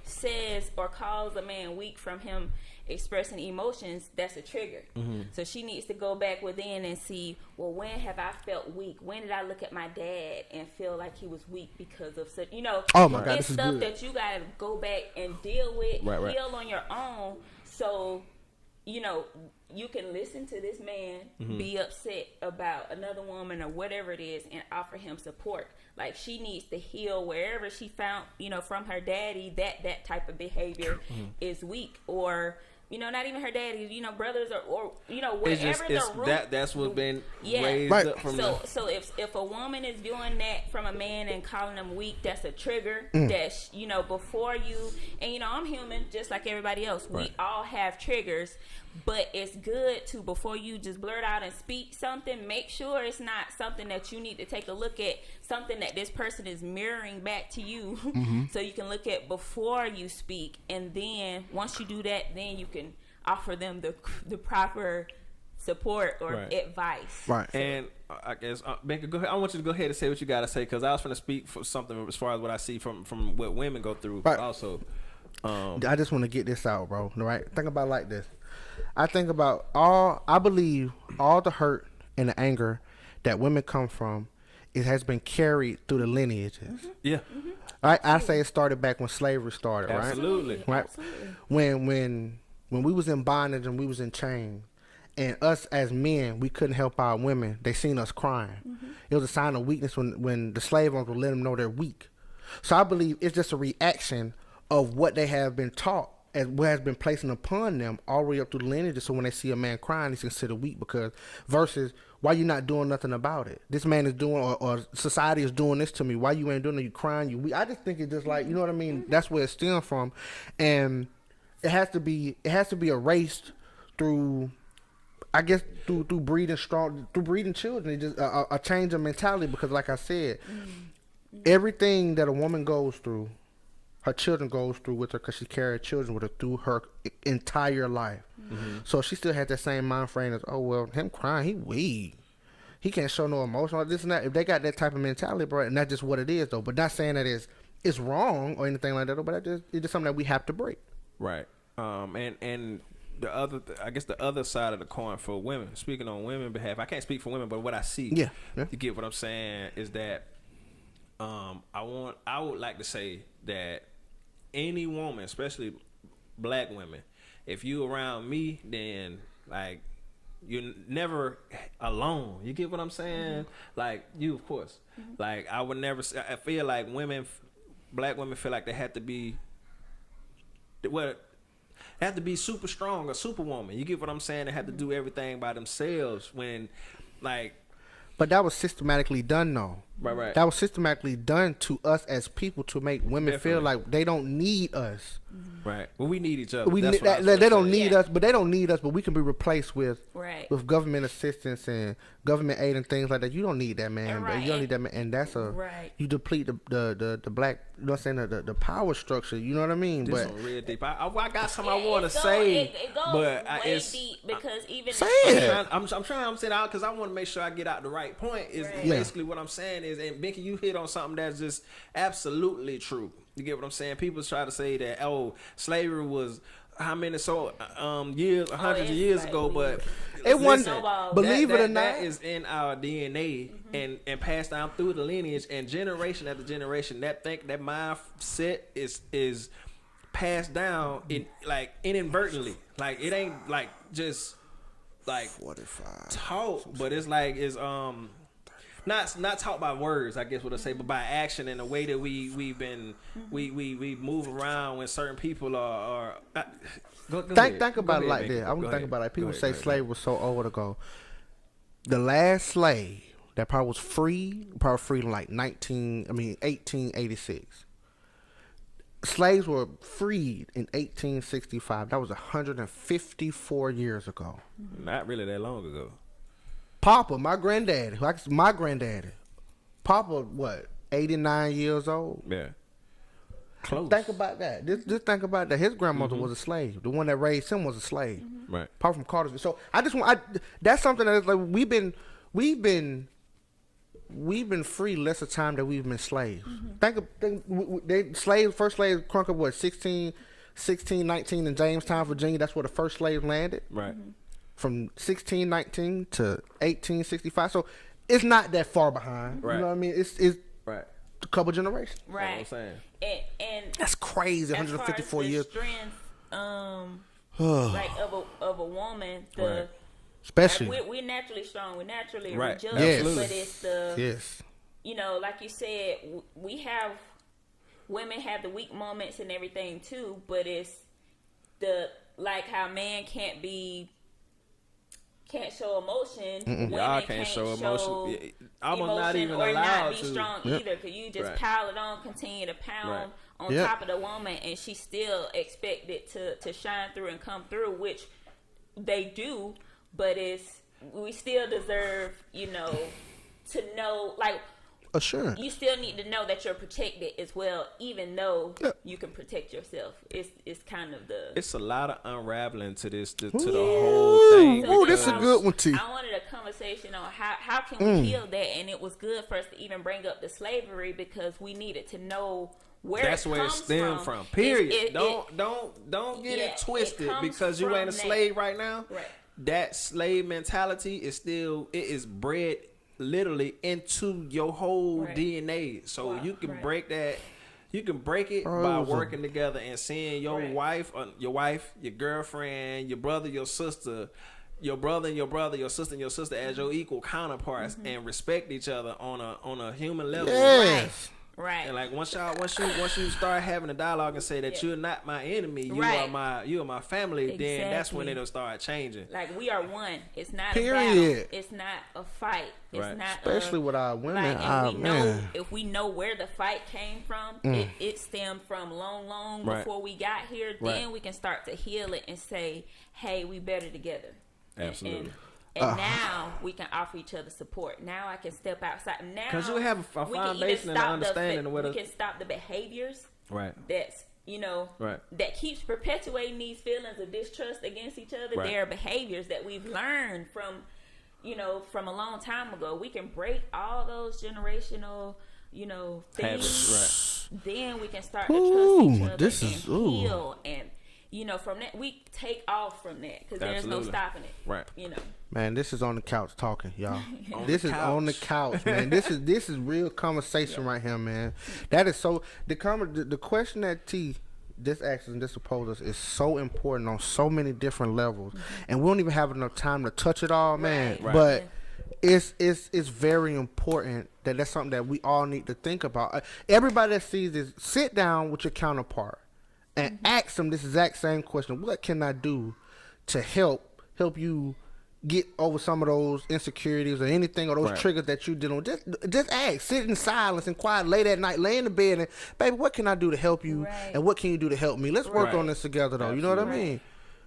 says or calls a man weak from him expressing emotions, that's a trigger. So she needs to go back within and see, well, when have I felt weak? When did I look at my dad and feel like he was weak because of such, oh my God, it's this is stuff good. that you gotta go back and deal with, right. heal on your own. So, you can listen to this man be upset about another woman or whatever it is and offer him support. Like, she needs to heal wherever she found, from her daddy, that type of behavior is weak. Or, not even her daddy, brothers or wherever the root. That's what's been raised Right. up from So if a woman is doing that from a man and calling him weak, that's a trigger. That's, before you, and I'm human just like everybody else. Right. We all have triggers, but it's good to, before you just blurt out and speak something, make sure it's not something that you need to take a look at, something that this person is mirroring back to you. So you can look at before you speak, and then once you do that, then you can offer them the proper support or advice. Right. And I guess, Becca, go ahead. I want you to go ahead and say what you got to say, because I was going to speak for something as far as what I see from what women go through. Right. Also, I just want to get this out, bro. Right? Think about it like this. I think about I believe all the hurt and the anger that women come from, it has been carried through the lineages. Yeah. Right? I say it started back when slavery started, right? Absolutely. Right? Absolutely. When we was in bondage and we was in chains, and us as men, we couldn't help our women. They seen us crying. It was a sign of weakness when the slave owners would let them know they're weak. So I believe it's just a reaction of what they have been taught and what has been placed upon them all the way up through the lineage. So when they see a man crying, he's considered weak, because versus, why you not doing nothing about it? This man is doing, or society is doing this to me. Why you ain't doing it? You crying, you weak. I just think it's just like, you know what I mean? That's where it stems from. And it has to be erased through, I guess, through breeding children. It's just a change of mentality, because like I said, everything that a woman goes through, her children goes through with her, because she carried children with her through her entire life. So she still had that same mind frame as, oh, well, him crying, he weak. He can't show no emotion or this and that. If they got that type of mentality, bro, and that's just what it is, though. But not saying that it's wrong or anything like that, though, but it's just something that we have to break. Right. And the other, I guess the other side of the coin for women, speaking on women's behalf, I can't speak for women, but what I see, Yeah. you get what I'm saying, is that I would like to say that any woman, especially black women, if you around me, then like you're never alone. You get what I'm saying? Like you, of course. Like I would never. I feel like black women feel like they have to be. They have to be super strong or superwoman. You get what I'm saying? They have to do everything by themselves when, like. But that was systematically done, though. Right. That was systematically done to us as people to make women feel Definitely. like they don't need us. Right. Well, we need each other. They don't need us, but they don't need us. But we can be replaced with government assistance and government aid and things like that. You don't need that, man. Right. You don't need that, man. And that's you deplete the black. You know what I'm saying? The power structure. You know what I mean? This but one real deep. I got something I want to say, it goes but way it's deep, because even say it. I'm trying to say it out because I want to make sure I get out the right point. Is basically what I'm saying is, and Binky, you hit on something that's just absolutely true. You get what I'm saying? People try to say that slavery was how many years, hundreds of years ago, but it wasn't. Believe it or not, that is in our DNA and passed down through the lineage, and generation after generation. That mindset is passed down inadvertently. Like it ain't like just like 45 taught, but it's like not taught by words, I guess what I say, but by action and the way that we move around when certain people are. Think about it like that. I want to think about it. People say slavery was so old ago. The last slave that probably was free in like 1886. Slaves were freed in 1865. That was 154 years ago. Not really that long ago. Papa, my granddaddy, Papa, what, 89 years old? Yeah. Close. Think about that. Just think about that. His grandmother was a slave. The one that raised him was a slave. Right. Apart from Carterville. So I just want. That's something that is like we've been free less of time than we've been slaves. First slaves crunk up what 1619 in Jamestown, Virginia. That's where the first slaves landed. Right. From 1619 to 1865. So it's not that far behind. Right. You know what I mean? It's right. A couple generations. Right. That's what I'm saying. And that's crazy. 154 years. Strength, like of a woman, especially we're naturally strong. We're naturally right. just, yes. but it's like you said, women have the weak moments and everything too. But it's like how man can't show emotion. Y'all can't show emotion. Almost not even or allowed not be to. strong either. Cause you just pile it on, continue to pound on top of the woman, and she still expected to shine through and come through, which they do. But we still deserve, to know, like. Sure. You still need to know that you're protected as well, even though you can protect yourself. It's kind of It's a lot of unraveling to this, to the whole thing. Ooh, this is a good one, T. I wanted a conversation on how can we heal that, and it was good for us to even bring up the slavery because we needed to know where that's it where it comes stemmed from. Period. Don't get it twisted because you ain't a slave right now. Right. That slave mentality is bred literally into your whole DNA. So you can break that. You can break it by working together and seeing your wife, your girlfriend, your brother, your sister, your brother and your brother, your sister and your sister as your equal counterparts and respect each other on a human level. Yes. Right. And like once you start having a dialogue and say that you're not my enemy, you are my family, then that's when it'll start changing. Like we are one. It's not Period. a battle. It's not a fight. It's not especially with our women. If we know where the fight came from, it stemmed from long before we got here. Then we can start to heal it and say, hey, we better together. Absolutely. And now we can offer each other support. Now I can step outside. Now because you have a foundation and an understanding of what we can stop the behaviors. Right. That's that keeps perpetuating these feelings of distrust against each other. Right. There are behaviors that we've learned from a long time ago. We can break all those generational things. Habits. Right. Then we can start to trust each other and heal and. From that, we take off from that because there's no stopping it. Right. Man, this is on the couch talking, y'all. This is on the couch, man. This is real conversation right here, man. That is so. The question that T this asks and this opposes us is so important on so many different levels, and we don't even have enough time to touch it all, man. Right. But it's very important that's something that we all need to think about. Everybody that sees this, sit down with your counterpart. And ask them this exact same question. What can I do to help you get over some of those insecurities or anything or those triggers that you dealing with? Just ask. Sit in silence and quiet late at night. Lay in the bed and, baby, what can I do to help you? Right. And what can you do to help me? Let's work on this together, though. Absolutely. You know what I mean?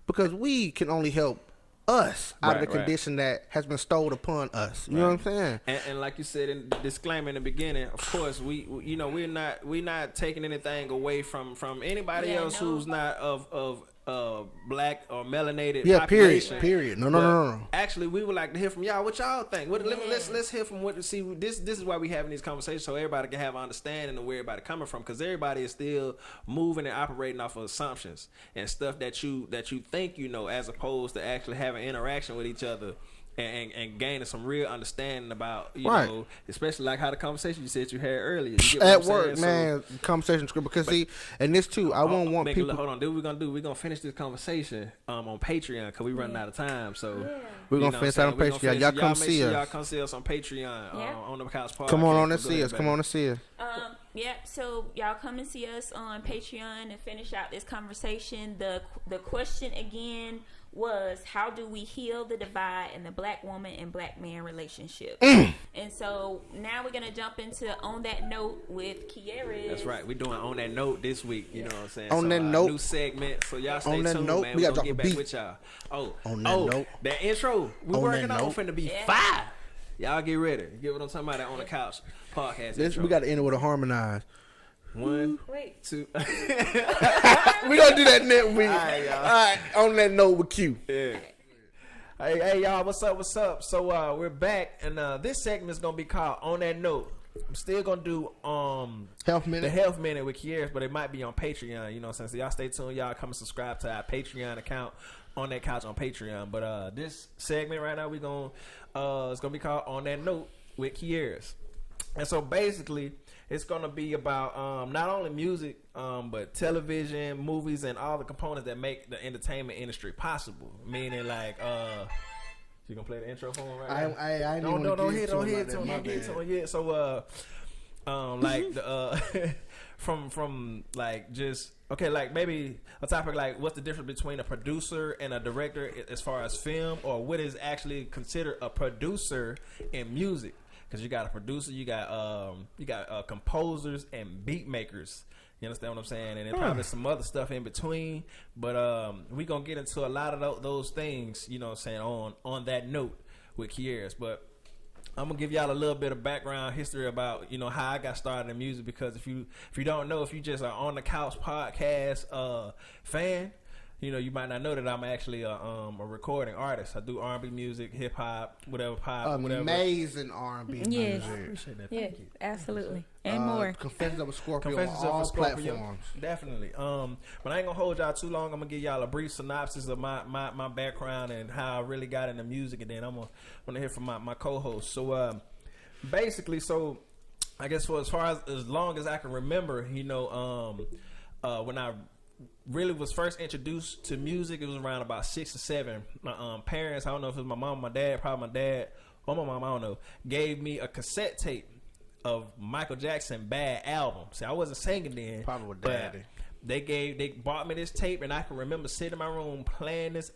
Because we can only help us out of the condition that has been stowed upon us. You know what I'm saying? And like you said in the disclaimer in the beginning, of course we're not taking anything away from anybody else who's not of black or melanated population. Period. No. Actually, we would like to hear from y'all. What y'all think? Let's hear from this is why we having these conversations so everybody can have an understanding of where everybody coming from, because everybody is still moving and operating off of assumptions and stuff that you think as opposed to actually having interaction with each other. And gaining some real understanding about, especially like how the conversation you said you had earlier. You get at work, man, conversation script. Because and this too, I won't want people. Hold on, dude. We're gonna finish this conversation on Patreon because we running out of time. So we're gonna finish that on Patreon. Y'all come see us. Y'all come see us on Patreon on the Couch Podcast. Come on and see us. Come on and see us. Yep. So y'all come and see us on Patreon and finish out this conversation. The question again was, how do we heal the divide in the black woman and black man relationship? And so now we're gonna jump into On That Note with Kiera. That's right. We're doing On That Note this week. You know what I'm saying? On that note, new segment. So y'all stay on that tuned, note, man. we We're gotta gonna drop get a back beat. with y'all. On that note. That intro we On working that on note. finna be Yeah. fire. Y'all get ready. Get what I'm talking about? That On the Couch podcast. Intro. We got to end it with a harmonize. 1, Wait. 2. We gonna do that next week. All right, y'all. All right, on that note with Q. Yeah. Hey, y'all, what's up? So we're back, and this segment is gonna be called On That Note. I'm still gonna do Health minute. the health minute with Kiers, but it might be on Patreon. You know what I'm saying? So y'all stay tuned. Y'all come and subscribe to our Patreon account On That Couch on Patreon. But this segment right now, it's gonna be called On That Note with Kiers. And so basically, it's gonna be about not only music, but television, movies, and all the components that make the entertainment industry possible. Meaning, like, you gonna play the intro for him right now? I Don't hit to him yet. So, like the from like just okay, like maybe a topic like what's the difference between a producer and a director as far as film, or what is actually considered a producer in music? Because you got a producer, you got composers and beat makers. You understand what I'm saying? And then probably some other stuff in between. But we gonna get into a lot of those things. You know what I'm saying? On that note with Kiers. But I'm gonna give y'all a little bit of background history about how I got started in music. Because if you don't know, if you just are On the Couch podcast fan, you might not know that I'm actually a recording artist. I do R&B music, hip hop, whatever pop, whatever. Amazing R&B Yes. music. Appreciate that. Yeah, Thank you. absolutely, and more. Confessions of a Scorpio Confessions on of a all Scorpio. platforms. Definitely. But I ain't gonna hold y'all too long. I'm gonna give y'all a brief synopsis of my background and how I really got into music, and then I'm gonna hear from my co-host. So basically, I guess for as long as I can remember, when I really was first introduced to music, it was around about 6 or 7. My parents, I don't know if it was my mom or my dad, probably my dad or my mom, I don't know, gave me a cassette tape of Michael Jackson Bad album. See, I wasn't singing then. Probably with but daddy. They bought me this tape, and I can remember sitting in my room playing this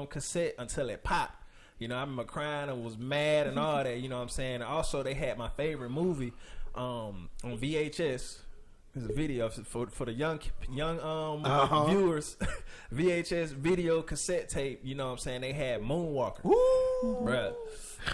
cassette until it popped. I remember crying and was mad and all that. You know what I'm saying? And also, they had my favorite movie on VHS. There's a video for the young viewers. VHS video cassette tape. You know what I'm saying? They had Moonwalker. Bruh,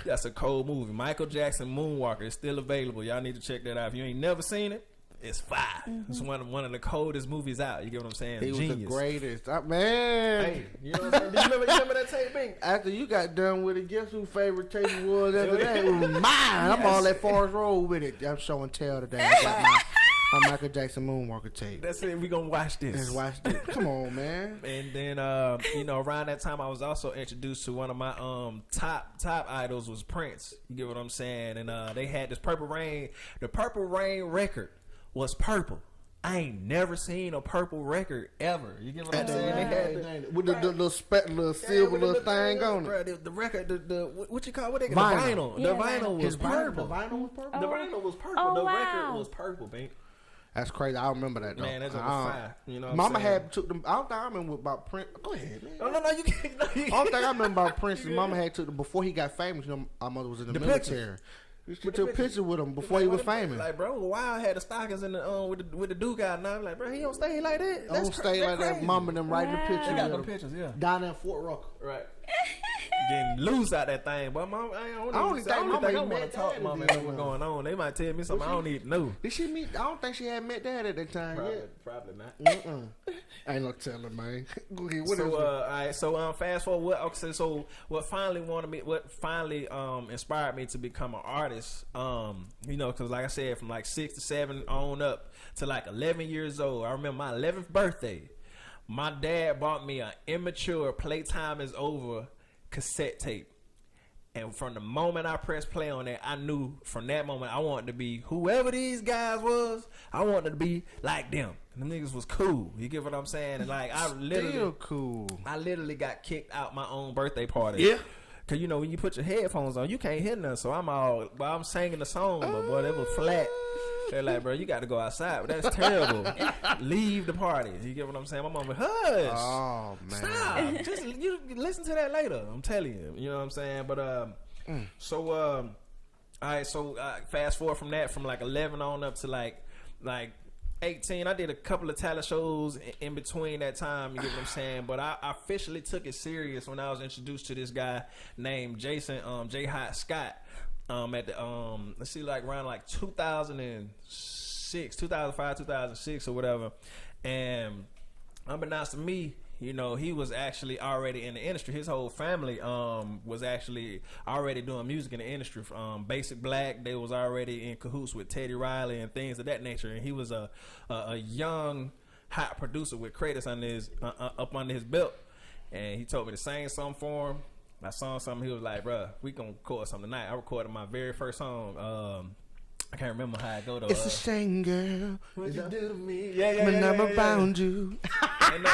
that's a cold movie. Michael Jackson Moonwalker is still available. Y'all need to check that out. If you ain't never seen it, it's fire. It's one of the coldest movies out. You get what I'm saying? He was Genius. the greatest. Man. Hey, you know what I'm saying? You remember that tape, Bing? After you got done with it, guess whose favorite tape it was after that? It was mine. I'm all at Forest Road with it. I'm show and tell today. I got my Michael Jackson Moonwalker tape. That's it. We gonna watch this. Let's watch this. Come on, man. And then around that time I was also introduced to one of my top idols was Prince. You get what I'm saying? And they had this Purple Rain. The Purple Rain record was purple. I ain't never seen a purple record ever. You get what I'm saying? They had with the little silver little thing on it. Bro, the record, the what you call what they Vinyl. the vinyl. Yeah, the vinyl was purple. The vinyl was purple? The vinyl was purple. Oh, the wow. record was purple, Bink. That's crazy. I remember that though. Man, that's a fire. You know what Mama I'm saying? had took them. I don't think I remember about Prince. Go ahead, man. No, you can't. No, you Only thing I remember about Prince is Mama had took them before he got famous. Our mother was in the military. She took pictures with him before he was famous. Like, bro, Wild had the stockings in the with the Duke out now. I'm like, bro, he don't stay like that. Don't stay like that. Crazy. Mama them writing the Wow. pictures. They got of no him. pictures, yeah. Down there in Fort Rucker. Right. Getting loose out that thing, but mom, I don't think I want to talk, mama, know what's going on. They might tell me something I don't need to know. Did she meet? I don't think she had met Dad at that time yet. Probably not. Ain't no telling, man. Go ahead. What So, else? all right. So, fast forward. What finally inspired me to become an artist? Because like I said, from like 6 to 7 on up to like 11 years old. I remember my 11th birthday. My dad bought me an immature "Playtime Is Over" cassette tape. And from the moment I pressed play on that, I knew from that moment I wanted to be whoever these guys was. I wanted to be like them. And them niggas was cool. You get what I'm saying? And like I literally Still cool. I literally got kicked out my own birthday party. Yeah. Cause you know when you put your headphones on, you can't hear nothing. So I'm singing the song, but boy, it was flat. They're like, bro, you got to go outside. But that's terrible. Leave the party. You get what I'm saying? My mom went, hush. Oh man. Stop. Just you listen to that later. I'm telling you. You know what I'm saying? But all right. So fast forward from that, from like 11 on up to like 18. I did a couple of talent shows in between that time. You get what I'm saying? But I officially took it serious when I was introduced to this guy named Jason J. Hot Scott. At the let's see, like around like 2005, 2006 or whatever. And unbeknownst to me, you know, he was actually already in the industry. His whole family was actually already doing music in the industry. Basic Black, they was already in cahoots with Teddy Riley and things of that nature. And he was a young, hot producer with credits on his up under his belt. And he told me to sing something for him. I saw something. He was like, "Bruh, we gonna record something tonight." I recorded my very first song. I can't remember how it go though. It's a shame, girl. What you do to me? When I'm around you. And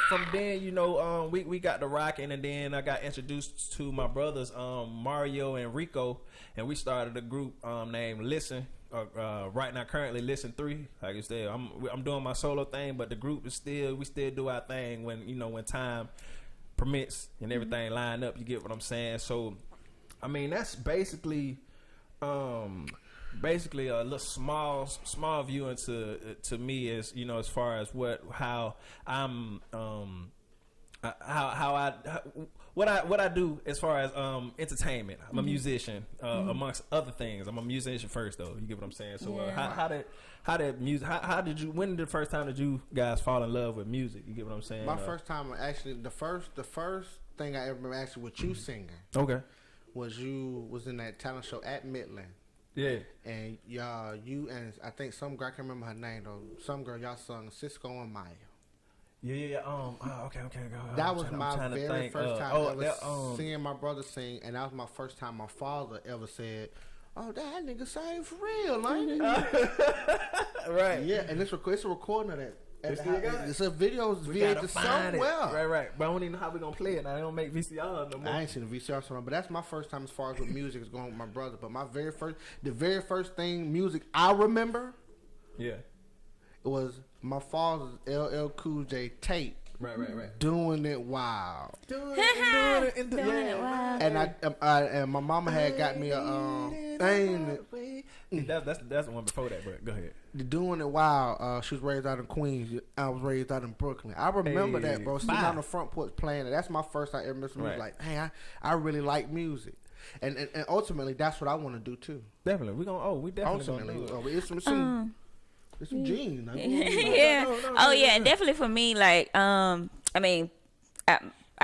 from then, you know, we got to rocking, and then I got introduced to my brothers, Mario and Rico, and we started a group named Listen. Right now, currently Listen 3. Like I said, I'm doing my solo thing, but the group is we still do our thing when time permits and everything line up. You get what I'm saying? So, I mean, that's basically a little small view into to me, as you know, as far as how I do as far as entertainment. I'm a musician amongst other things. I'm a musician first, though. You get what I'm saying? So how did music? How did you? When did the first time that you guys fall in love with music? You get what I'm saying? My first time, actually, the first thing I ever remember actually with you singing. Okay. Was in that talent show at Midland. Yeah. And you and I think some girl, I can't remember her name though. Some girl y'all sung Cisco and Maya. Yeah. Okay. That was my very first time ever seeing my brother sing, and that was my first time my father ever said, "Oh, that nigga sang for real, ain't it?" Right. Yeah, and it's a recording of that. It's a video. We gotta VHS find somewhere. It. Right. But I don't even know how we gonna play it. I don't make VCR no more. I ain't seen the VCR song, but that's my first time as far as with music is going with my brother. But the very first thing music I remember, it was my father's LL Cool J tape. Right. Doing it wild. Doing it wild. And my mama had got me a thing. That's the one before that, but go ahead. The Doing It Wild. She was raised out in Queens. I was raised out in Brooklyn. I remember that, bro. Sitting on the front porch playing it. That's my first time ever listening to music. Like, hey, I really like music. And ultimately, that's what I want to do too. Definitely, we definitely gonna do it. It's some genes. Yeah. And definitely for me, like, I mean, I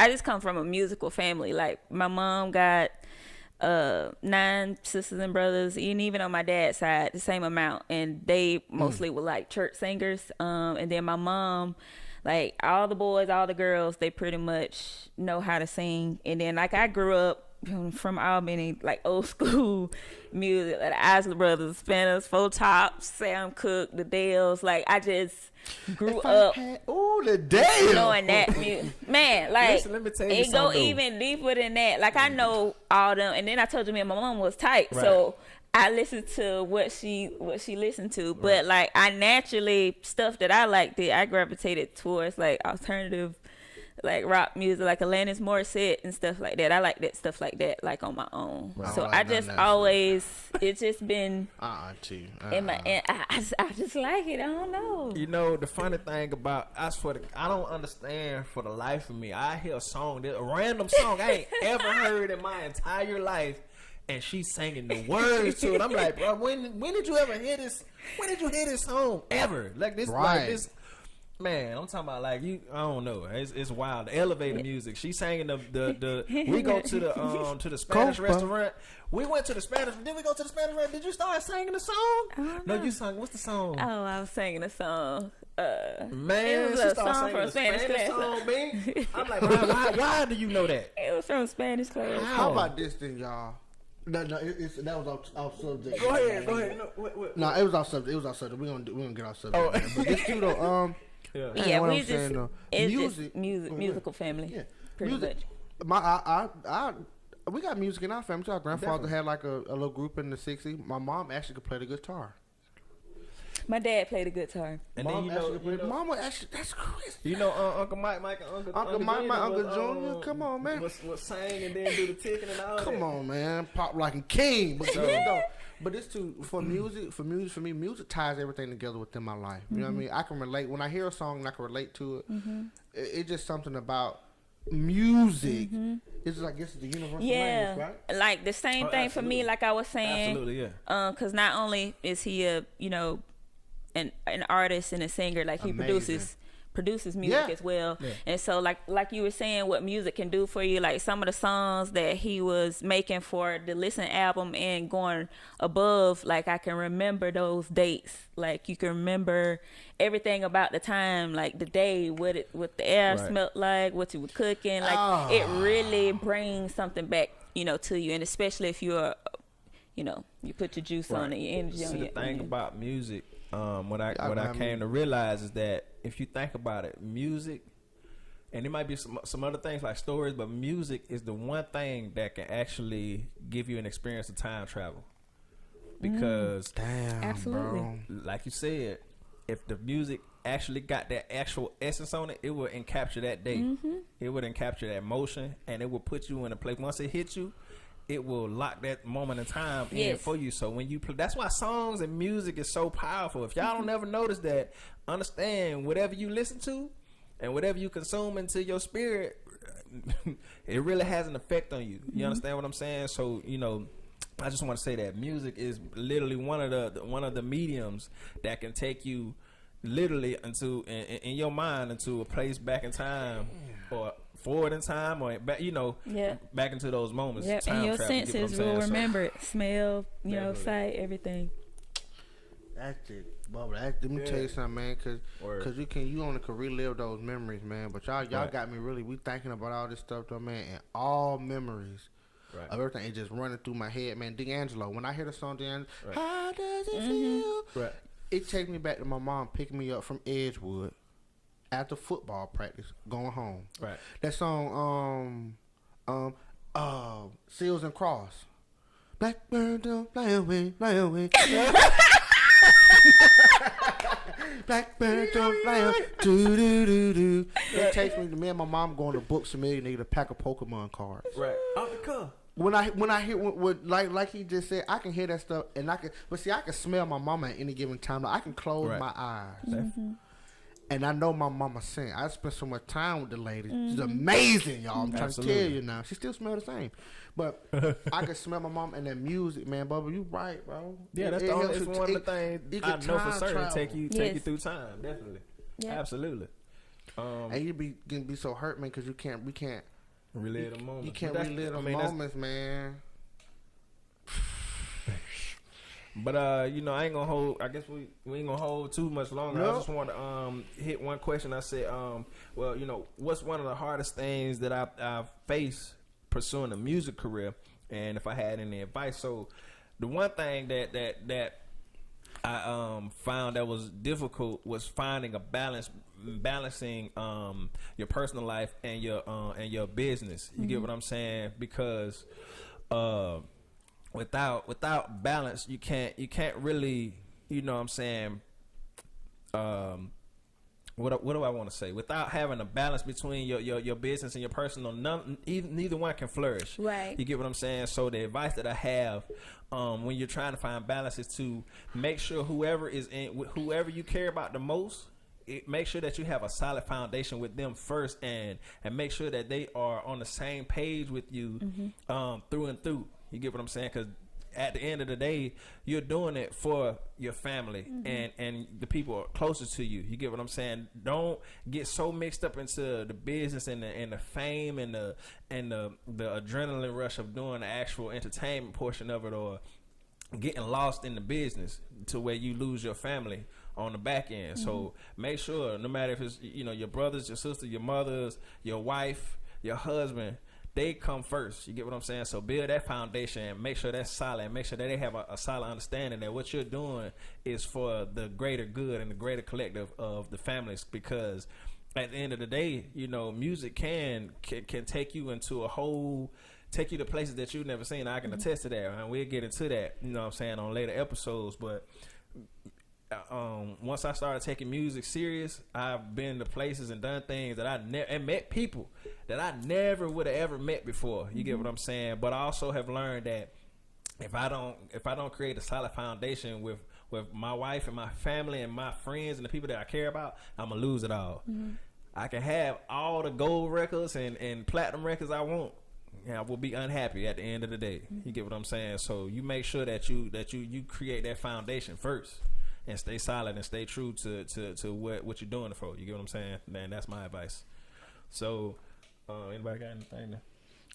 just come from a musical family. Like, my mom got 9 sisters and brothers, and even on my dad's side, the same amount, and they mostly were like church singers. And then my mom, like, all the boys, all the girls, they pretty much know how to sing. And then, like, I grew up from Albany, like old school music, like the Isley Brothers, Spinners, Four Tops, Sam Cooke, the Dales. Like, I just grew up the Dales knowing that music. Man, like, listen, let me tell you it go something, even deeper than that. Like, I know all them, and then I told you me and my mom was tight, so I listened to what she listened to. But like, I naturally, stuff that I liked, I gravitated towards like alternative, like rock music, like Alanis Morissette and stuff like that. I like that stuff like that, like on my own. So I just always, it's just been in my, and I just like it. I don't know. You know, the funny thing about I don't understand for the life of me. I hear a song, a random song I ain't ever heard in my entire life, and she's singing the words to it. I'm like, bro, when did you ever hear this? When did you hear this song ever? Like this, like this. Man, I'm talking about like you. I don't know. It's wild. The elevator music. She's singing the. We go to the Spanish restaurant. We went to the Spanish. Did we go to the Spanish restaurant? Did you start singing the song? No, you sang. What's the song? Oh, I was singing a song. Man, it was she a started song singing from Spanish class. Song, man. I'm like, why do you know that? It was from Spanish class. How about this then, y'all? No, that was off subject. Go ahead. No, what? No, it was off subject. We gonna get off subject. But this too though. Yeah, we just musical family. Yeah, pretty music. much. we got music in our family too. Our grandfather had like a little group in the '60s. My mom actually could play the guitar. My dad played the guitar. And Mom then Mama actually, that's crazy. you know Uncle Mike, and Uncle Mike, Uncle Jr. Come on, man. Was sang and then do the ticking and all that. Come on, man. Pop like a king. But but it's too for me, music ties everything together within my life. You know what I mean? I can relate when I hear a song and I can relate to it. It's just something about music. It's like it's the universal language, right? Like the same thing for me. Like I was saying, absolutely, yeah. Because not only is he a an artist and a singer, like he produces music as well. Yeah. And so like you were saying, what music can do for you, like some of the songs that he was making for the Listen album and going above, like I can remember those dates. Like you can remember everything about the time, like the day, what the air smelled like, what you were cooking. Like it really brings something back, to you. And especially if you're, you put your juice on it, your energy on it. The thing about music, what I came to realize is that if you think about it, music, and it might be some other things like stories, but music is the one thing that can actually give you an experience of time travel. Because absolutely, bro. Like you said, if the music actually got that actual essence on it, it would encapture that day. It would encapture that emotion, and it will put you in a place. Once it hits you, it will lock that moment in time in for you. So when you play, that's why songs and music is so powerful. If y'all don't ever notice that, understand whatever you listen to and whatever you consume into your spirit, it really has an effect on you. You understand what I'm saying? So I just want to say that music is literally one of the mediums that can take you literally into in your mind into a place back in time or forward in time or back, back into those moments. Yep. And your senses will remember it. Smell, sight, everything. That's it, Bubba. Let me tell you something, man. Cause you only can relive those memories, man. But y'all got me really. We thinking about all this stuff, though, man. And all memories of everything is just running through my head, man. D'Angelo. When I hear the song D'Angelo, how does it feel? Right. It takes me back to my mom picking me up from Edgewood after football practice, going home. Right. That song, Seals and Cross. Blackbird don't fly away, fly away. Blackbird don't fly away. Do. It takes me to me and my mom going to Books A Million to get a pack of Pokemon cards. Right. Off the cuff. When I hear like he just said, I can hear that stuff and I can smell my mama at any given time. Like, I can close my eyes. And I know my mama sing. I spent so much time with the lady. She's amazing, y'all. I'm trying to tell you now. She still smells the same. But I can smell my mom and that music, man. Bubba, you right, bro. Yeah, that's one of the things I know for certain. Take you through time, definitely. Yeah. Absolutely. And you can be so hurt, man, because we can't relive the moments. You can't relive the moments, man. But I ain't gonna hold. I guess we ain't gonna hold too much longer. Nope. I just want to hit one question. I said, what's one of the hardest things that I've faced pursuing a music career, and if I had any advice. So, the one thing that I found that was difficult was finding a balancing your personal life and your business. You get what I'm saying? Because without balance, you can't really, what I'm saying, what do I want to say? Without having a balance between your business and your personal, neither one can flourish. Right. You get what I'm saying? So the advice that I have when you're trying to find balance is to make sure whoever you care about the most, make sure that you have a solid foundation with them first, and make sure that they are on the same page with you through and through. You get what I'm saying? Because at the end of the day, you're doing it for your family and the people closest to you. You get what I'm saying? Don't get so mixed up into the business and the fame and the adrenaline rush of doing the actual entertainment portion of it, or getting lost in the business to where you lose your family on the back end. So make sure, no matter if it's your brothers, your sisters, your mothers, your wife, your husband, they come first. You get what I'm saying? So build that foundation and make sure that's solid, and make sure that they have a solid understanding that what you're doing is for the greater good and the greater collective of the families. Because at the end of the day, music can take you into a whole take you to places that you've never seen. I can attest to that, and we'll get into that, you know what I'm saying, on later episodes. But once I started taking music serious, I've been to places and done things that I never, and met people that I never would have ever met before. You get what I'm saying? But I also have learned that if I don't create a solid foundation with my wife and my family and my friends and the people that I care about, I'm gonna lose it all. I can have all the gold records and platinum records I want. I will be unhappy at the end of the day. You get what I'm saying? So you make sure that you create that foundation first and stay solid and stay true to what you're doing it for. You get what I'm saying? Man, that's my advice. So anybody got anything?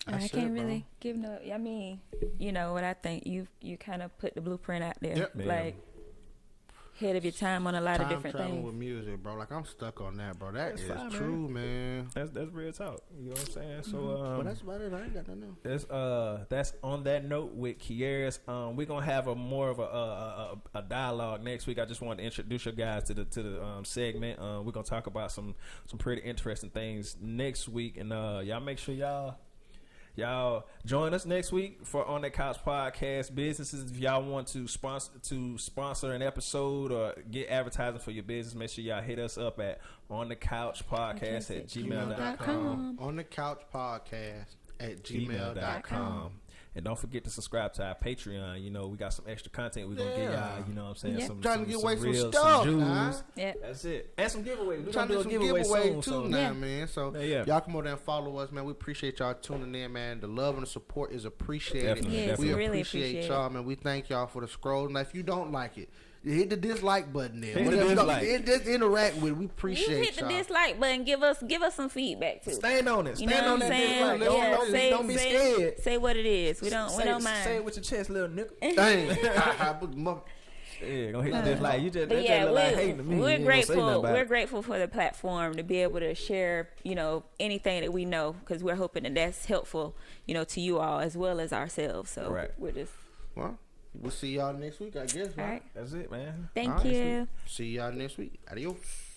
I can't really give no. I mean, you know what I think. You kind of put the blueprint out there, like ahead of your time on a lot of different things. With music, bro. Like I'm stuck on that, bro. That's true, man. That's real talk. You know what I'm saying? So but that's about it. I ain't got nothing else. That's on that note with Kiera's. We're gonna have a more of a dialogue next week. I just wanted to introduce you guys to the segment. We're gonna talk about some pretty interesting things next week, and y'all make sure y'all join us next week for On the Couch Podcast. Businesses, if y'all want to sponsor an episode or get advertising for your business, make sure y'all hit us up at On the Couch Podcast at gmail.com. On the Couch Podcast at gmail.com. And don't forget to subscribe to our Patreon. You know, we got some extra content we're going to give y'all. You know what I'm saying? Some trying to give away some stuff. Some jewels. That's it. And some giveaways. We're going to do a giveaway soon. Too now, man. So y'all come over there and follow us, man. We appreciate y'all tuning in, man. The love and the support is appreciated. Definitely. We really appreciate y'all, man. We thank y'all for the scrolls. Now, if you don't like it, hit the dislike button there. Hit the dislike. Just interact with it. We appreciate y'all. You hit the dislike button. Give us some feedback too. Stand on it. You know Stand on what I'm that saying? dislike. Don't be scared. Say what it is. We don't mind. Say it with your chest, little nigga. Dang. Yeah, gonna hit the dislike. You just we're hating to me. We're grateful for the platform to be able to share, you know, anything that we know, because we're hoping that that's helpful, you know, to you all as well as ourselves. So we're just we'll see y'all next week, I guess. All right. That's it, man. Thank you. See y'all next week. Adios.